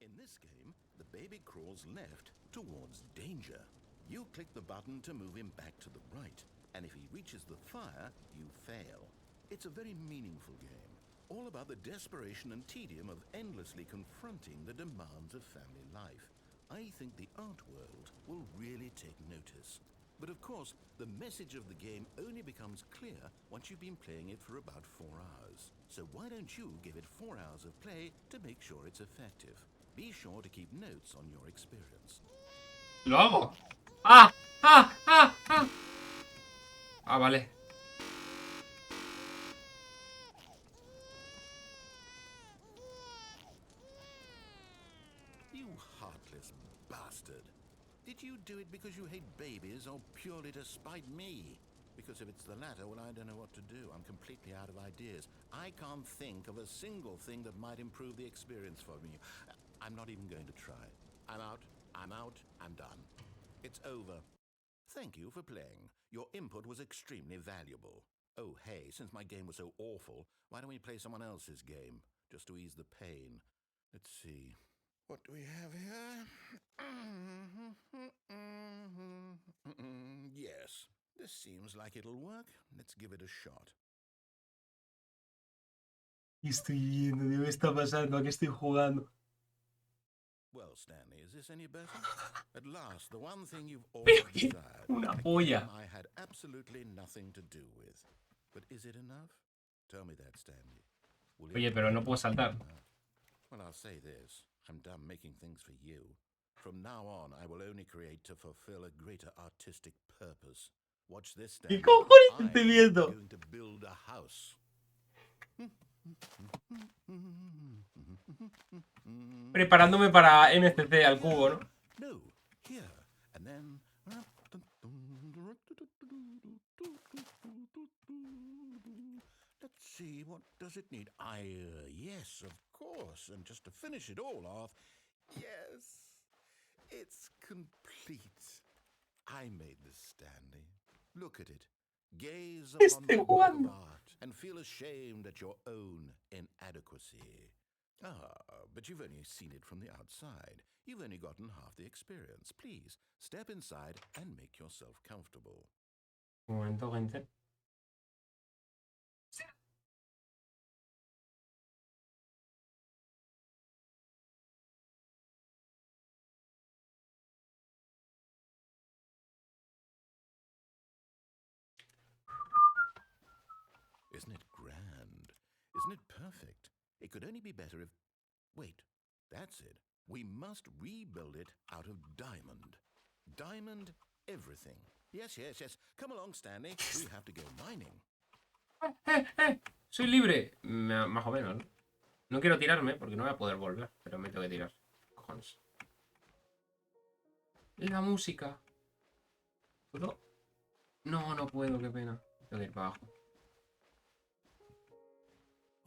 In this game, the baby crawls left towards danger. You click the button to move him back to the right, and if he reaches the fire, you fail. It's a very meaningful game, all about the desperation and tedium of endlessly confronting the demands of family life. I think the art world will really take notice. But of course, the message of the game only becomes clear once you've been playing it for about 4 hours. So why don't you give it 4 hours of play to make sure it's effective? Be sure to keep notes on your experience. ¡Lo hago! ¡Ah! ¡Ah! ¡Ah! ¡Ah! Ah, vale. You heartless bastard. Did you do it because you hate babies or purely to spite me? Because if it's the latter, well, I don't know what to do. I'm completely out of ideas. I can't think of a single thing that might improve the experience for me. I'm not even going to try. I'm out, I'm done. It's over. Thank you for playing. Your input was extremely valuable. Oh, hey, since my game was so awful, why don't we play someone else's game, just to ease the pain? Let's see. What do we have here? Yes, this seems like it'll work. Let's give it a shot. ¿Qué estoy viendo? ¿Qué me está pasando? ¿A qué estoy jugando? Well, Stanley, is this any better? At last, the one thing you've Pero always que desired. una A polla. game I had absolutely nothing to do with. But is it enough? Tell me that, Stanley. Will it Oye, pero no be puedo saltar. enough? Well, I'll say this. I'm done making things for you. From now on, I will only create to fulfill a greater artistic purpose. Watch this, Stanley. ¿Qué cojones I'm estoy viendo? going to build a house. Preparándome para MCC al cubo, ¿no? No, here, and then... Let's see, what does it need? Yes, of course, and just to finish it all off, yes, it's complete. I made this, Stanley. Look at it. Gaze upon the work of art and feel ashamed at your own inadequacy. But you've only seen it from the outside. You've only gotten half the experience. Please, step inside and make yourself comfortable. Un momento, gente. Isn't it grand? Isn't it perfect? It could only be better if... Wait, that's it. We must rebuild it out of diamond. Diamond everything. Yes. Come along, Stanley. We have to go mining. Soy libre. Más o menos, ¿no? No quiero tirarme porque no voy a poder volver, pero me tengo que tirar. Cojones. La música. ¿Puedo? No, no puedo, qué pena. Tengo que ir para abajo.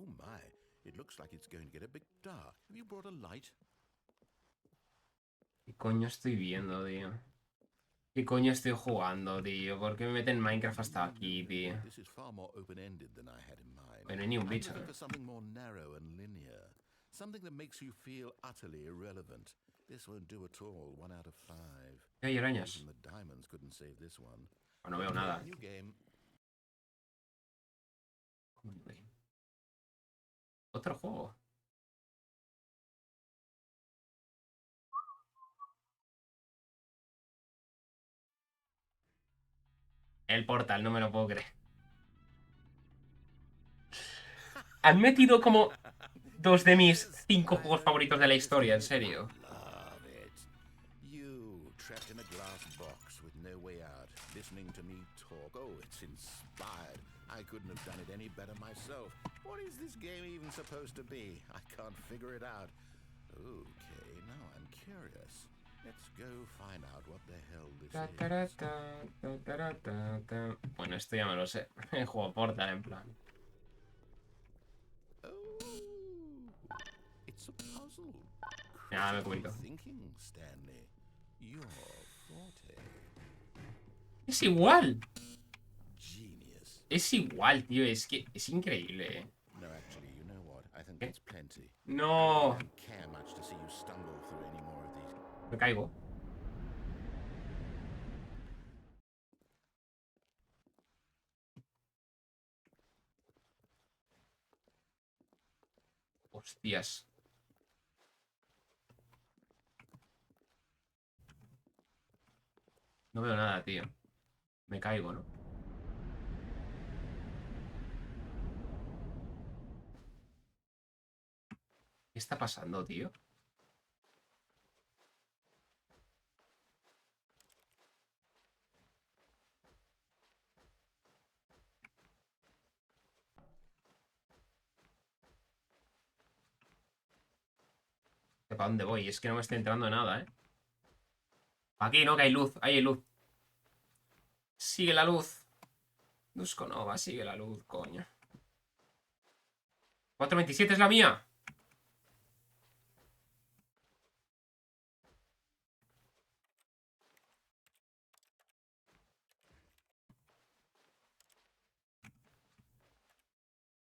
Oh my, it looks like it's going to get a bit dark. Have you brought a light? ¿Qué coño estoy viendo, tío? ¿Qué coño estoy jugando, tío? ¿Por qué me meten Minecraft hasta aquí, tío? This is far more open-ended than I had in mind. Bueno, ni un I'm bicho, looking ¿eh? for something more narrow and linear. Something that makes you feel utterly irrelevant. This won't do at all. 1 out of 5. Hay arañas. Even the diamonds couldn't save this one. No veo nada. New game. Otro juego. El Portal, no me lo puedo creer. Han metido como 2 de mis 5 juegos favoritos de la historia, en serio. Love it. You trapped in a glass box with no way out, listening to me talk. Oh, it's inspired. I couldn't have done it any better myself. What is this game even supposed to be? I can't figure it out. Okay, now I'm curious. Let's go find out what the hell this is. Bueno, esto ya me lo sé. El juego Portal, en plan. Oh, it's a puzzle. Ya me Critical cuento. thinking, Stanley. Your forte. Es igual. Genius. Es igual, tío. Es que es increíble, ¿eh? No, actually, you know what? I think that's plenty. No. I don't care much to see you stumble through any more of these. Me caigo. Hostias. No veo nada, tío. Me caigo, ¿no? ¿Qué está pasando, tío? ¿Para dónde voy? Es que no me estoy entrando nada, ¿eh? Aquí, ¿no? Que hay luz. Ahí hay luz. Sigue la luz. Dusconova, sigue la luz, coño. 427 es la mía.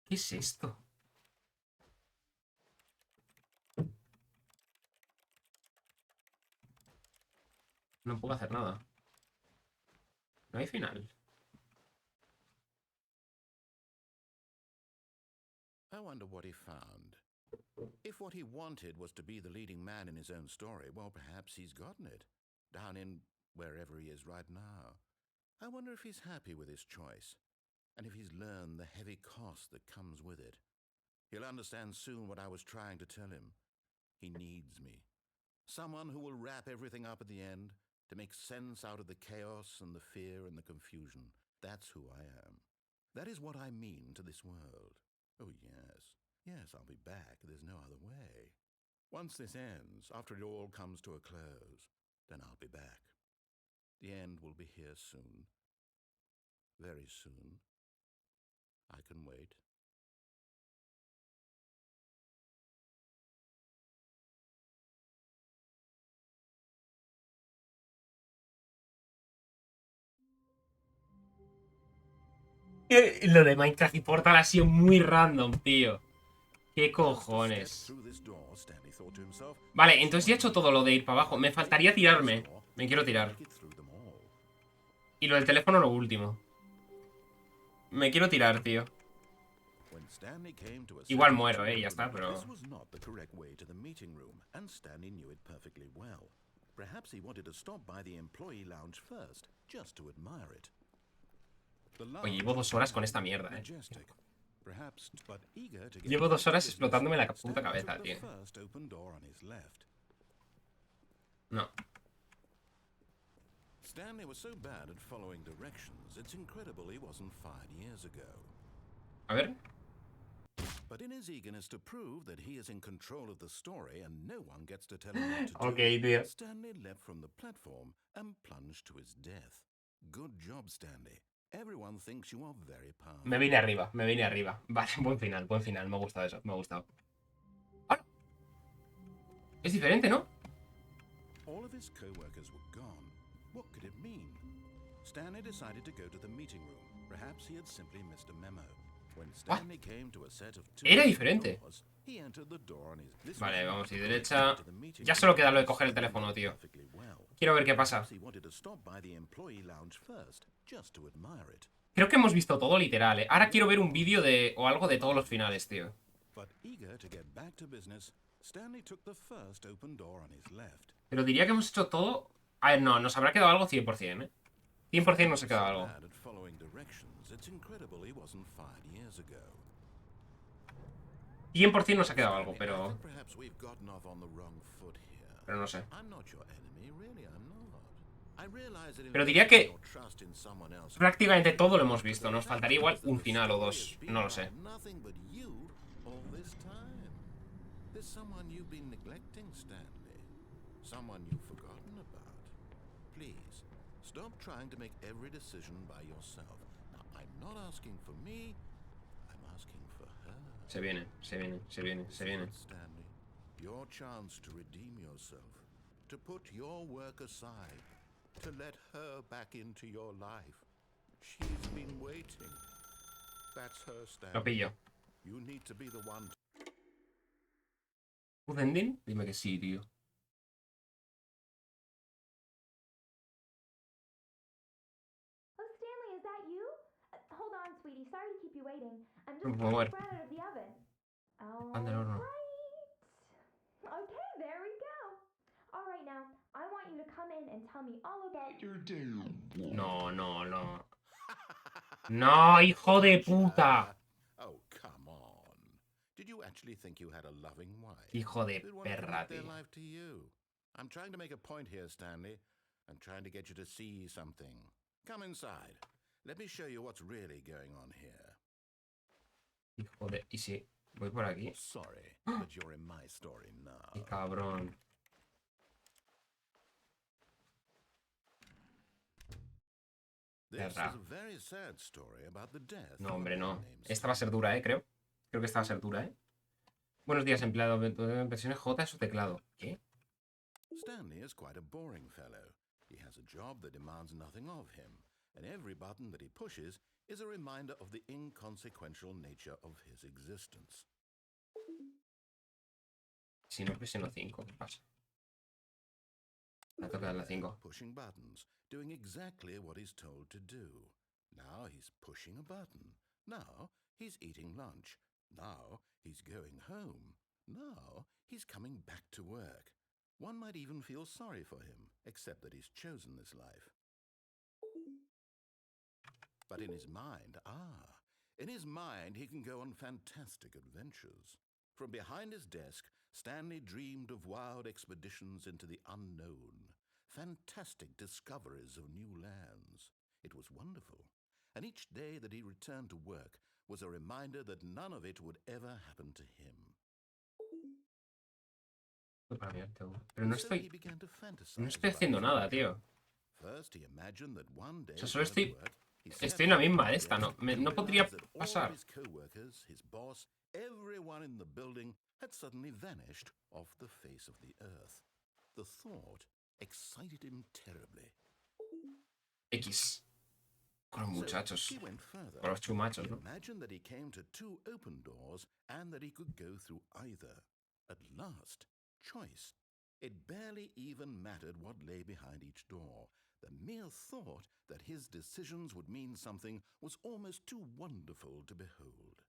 ¿Qué es esto? No puedo hacer nada. No hay final. I wonder what he found. If what he wanted was to be the leading man in his own story, well, perhaps he's gotten it. Down in wherever he is right now. I wonder if he's happy with his choice. And if he's learned the heavy cost that comes with it. He'll understand soon what I was trying to tell him. He needs me. Someone who will wrap everything up at the end, to make sense out of the chaos and the fear and the confusion. That's who I am. That is what I mean to this world. Oh, yes. Yes, I'll be back. There's no other way. Once this ends, after it all comes to a close, then I'll be back. The end will be here soon. Very soon. I can wait. Lo de Minecraft y Portal ha sido muy random, tío. ¿Qué cojones? Vale, entonces ya he hecho todo lo de ir para abajo. Me faltaría tirarme. Me quiero tirar. Y lo del teléfono lo último. Me quiero tirar, tío. Igual muero, ya está, pero... Oye, llevo 2 horas con esta mierda, Llevo 2 horas explotándome la puta cabeza, tío. No. Stanley was so bad at following directions, it's incredible he wasn't fired years ago. A ver. But in his eagerness to prove that he is in control of the story and no one gets to tell him what to Ok, do, tío. Stanley leapt from the platform and plunged to his death. Good job, Stanley. Everyone thinks you are very powerful. Me vine arriba, me vine arriba. Vale, buen final, buen final. Me ha gustado eso, me ha gustado. ¡Ah! Es diferente, ¿no? All of his co-workers were gone. What could it mean? Stanley decided to go to the meeting room. Perhaps he had simply missed a memo. When Stanley came to a set of 2 Era diferente. doors, he entered the door on his... Vale, vamos a ir derecha. Ya solo queda lo de coger el teléfono, tío. Quiero ver qué pasa. Creo que hemos visto todo literal, Ahora quiero ver un vídeo de... o algo de todos los finales, tío. Pero diría que hemos hecho todo... A ver, no, nos habrá quedado algo 100%, 100% nos ha quedado algo. 100% nos ha quedado algo, pero... Pero no sé. Pero diría que prácticamente todo lo hemos visto. Nos faltaría igual un final o 2. No lo sé. Stop trying to make every decision by yourself. Now, I'm not asking for me, I'm asking for her. Se viene, se viene, se viene, se viene. Stanley, your chance to redeem yourself, to put your work aside, to let her back into your life. She's been waiting. That's her, Stanley. Lo pillo. You need to be the one. ¿Un ending? Dime que sí, tío. Sweetie, sorry to keep you waiting. I'm Por just favor. pulling bread out of the oven. Anda, el horno. Okay, there we go. All right, now I want you to come in and tell me all about your day. No, no, no. No, hijo de puta. Oh, come on. Did you actually think you had a loving wife? Hijo de Did one perra, commit their tío. life to you? I'm trying to make a point here, Stanley. I'm trying to get you to see something. Come inside. Let me show you what's really going on here. Hijo de... ¿Y si voy por aquí? Sorry, but you're in my story now. Qué cabrón. This is Perra. a very sad story about the death No, of a hombre, man no. named Esta va a ser Stanley. dura, creo. Creo que esta va a ser dura, Buenos días, empleado. Presione J en su teclado. ¿Qué? Stanley is quite a boring fellow. He has a job that demands nothing of him, and every button that he pushes is a reminder of the inconsequential nature of his existence. Si no presiono 5, ¿qué pasa? Me toca dar la 5. Pushing buttons, doing exactly what he's told to do. Now he's pushing a button. Now he's eating lunch. Now he's going home. Now he's coming back to work. One might even feel sorry for him, except that he's chosen this life. But in his mind, he can go on fantastic adventures. From behind his desk, Stanley dreamed of wild expeditions into the unknown, fantastic discoveries of new lands. It was wonderful, and each day that he returned to work was a reminder that none of it would ever happen to him. Pero no So he estoy... began to fantasize No estoy about haciendo the nada, future. tío. First, he imagined that one day O sea, solo while at estoy... work, he Estoy sat en la down misma at de his esta, ¿no? desk and No podría realized that all pasar. of his co-workers, his boss, everyone in the building had suddenly vanished off the face of the earth. The thought excited him terribly. X. Con los So muchachos. he went further. Con los chumachos, He ¿no? imagined that he came to 2 open doors and that he could go through either. At last, choice. It barely even mattered what lay behind each door. The mere thought that his decisions would mean something was almost too wonderful to behold.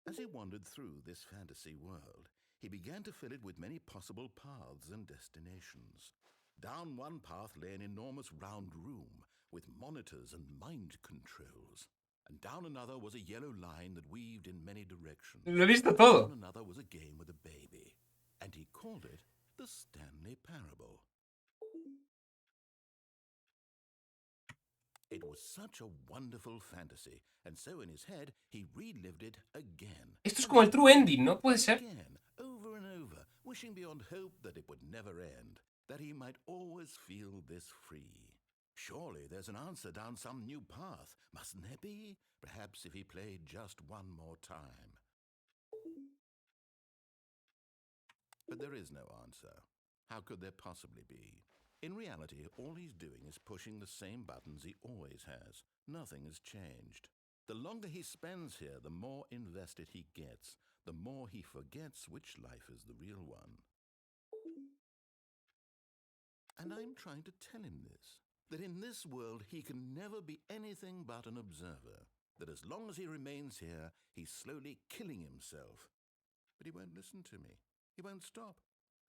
As he wandered through this fantasy world, he began to fill it with many possible paths and destinations. Down one path lay an enormous round room with monitors and mind controls. And down another was a yellow line that weaved in many directions. Lo he visto todo. Down another was a game with a baby, and he called it the Stanley Parable. It was such a wonderful fantasy, and so in his head he relived it again. Esto es como el true ending, ¿no? Puede ser. Again, over and over, wishing beyond hope that it would never end, that he might always feel this free. Surely there's an answer down some new path, mustn't there be? Perhaps if he played just one more time. But there is no answer. How could there possibly be? In reality, all he's doing is pushing the same buttons he always has. Nothing has changed. The longer he spends here, the more invested he gets, the more he forgets which life is the real one. And I'm trying to tell him this, that in this world he can never be anything but an observer, that as long as he remains here, he's slowly killing himself. But he won't listen to me. He won't stop.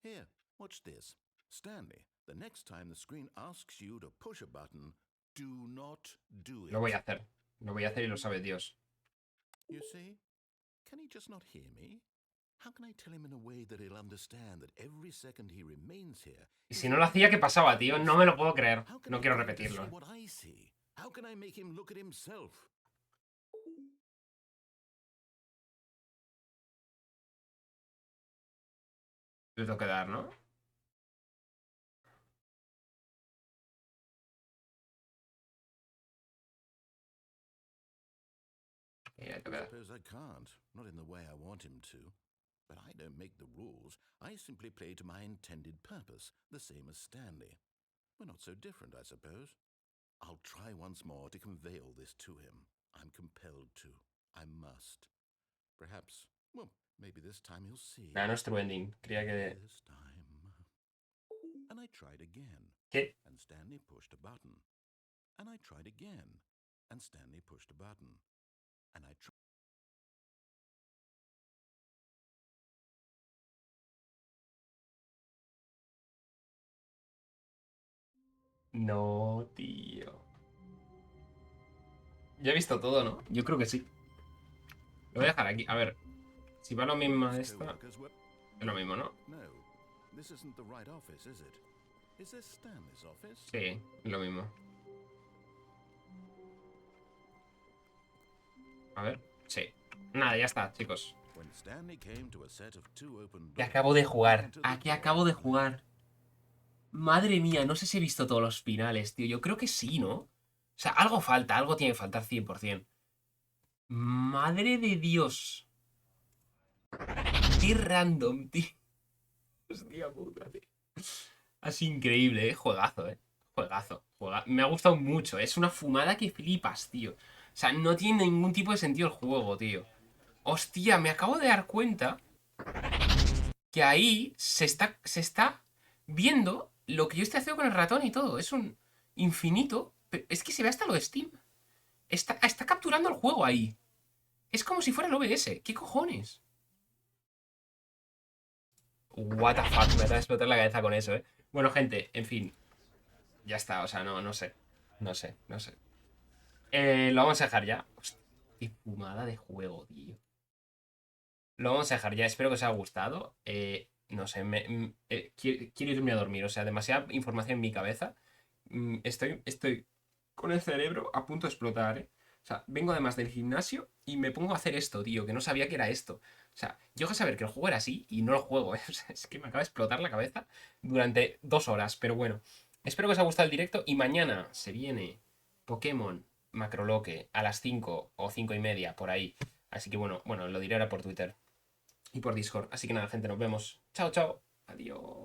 Here, watch this. Stanley, the next time the screen asks you to push a button, do not do it. Lo voy a hacer. Lo voy a hacer y lo sabe Dios. You see? Can he just not hear me? How can I tell him in a way that he'll understand that every second he remains here... Y si no lo hacía, ¿qué pasaba, tío? No me lo puedo creer. How can No I quiero get him to repetirlo. see what I see? How can I make him look at himself? Le tengo que dar, ¿no? I suppose I can't, not in the way I want him to. But I don't make the rules. I simply play to my intended purpose, the same as Stanley. We're not so different, I suppose. I'll try once more to convey all this to him. I'm compelled to. I must. Perhaps, well, maybe this time he'll see. No es true ending. Creía que... This time. And I tried again. ¿Qué? And Stanley pushed a button. And I tried again. And Stanley pushed a button. And I tried. No, tío. Ya he visto todo, ¿no? Yo creo que sí. Lo voy a dejar aquí. A ver. Si va lo mismo a esta. Es lo mismo, ¿no? No, this isn't the right office, is it? Is this Stanley's office? Sí, es lo mismo. A ver. Sí. Nada, ya está, chicos. When Stanley came to a set of 2 open Que doors, acabo de jugar. into the Aquí acabo de jugar. Madre mía, no sé si he visto todos los finales, tío. Yo creo que sí, ¿no? O sea, algo falta, algo tiene que faltar 100%. Madre de Dios. Qué random, tío. Hostia puta, tío. Así increíble, ¿eh? Juegazo, ¿eh? Juegazo. Me ha gustado mucho. Es una fumada que flipas, tío. O sea, no tiene ningún tipo de sentido el juego, tío. Hostia, me acabo de dar cuenta que ahí se está viendo lo que yo estoy haciendo con el ratón y todo. Es un infinito. Es que se ve hasta lo de Steam. Está capturando el juego ahí. Es como si fuera el OBS. ¿Qué cojones? What the fuck, me acaba de explotar la cabeza con eso, ¿eh? Bueno, gente, en fin. Ya está, o sea, no sé. No sé. Lo vamos a dejar ya. Hostia, qué fumada de juego, tío. Lo vamos a dejar ya. Espero que os haya gustado. No sé, quiero irme a dormir. O sea, demasiada información en mi cabeza. Estoy con el cerebro a punto de explotar, ¿eh? O sea, vengo además del gimnasio y me pongo a hacer esto, tío, que no sabía que era esto. O sea, yo que saber que el juego era así y no lo juego, ¿eh? O sea, es que me acaba de explotar la cabeza durante 2 horas. Pero bueno, espero que os haya gustado el directo y mañana se viene Pokémon Macroloque a las 5 o 5:30, por ahí. Así que bueno, lo diré ahora por Twitter y por Discord. Así que nada, gente, nos vemos. Chao, chao. Adiós.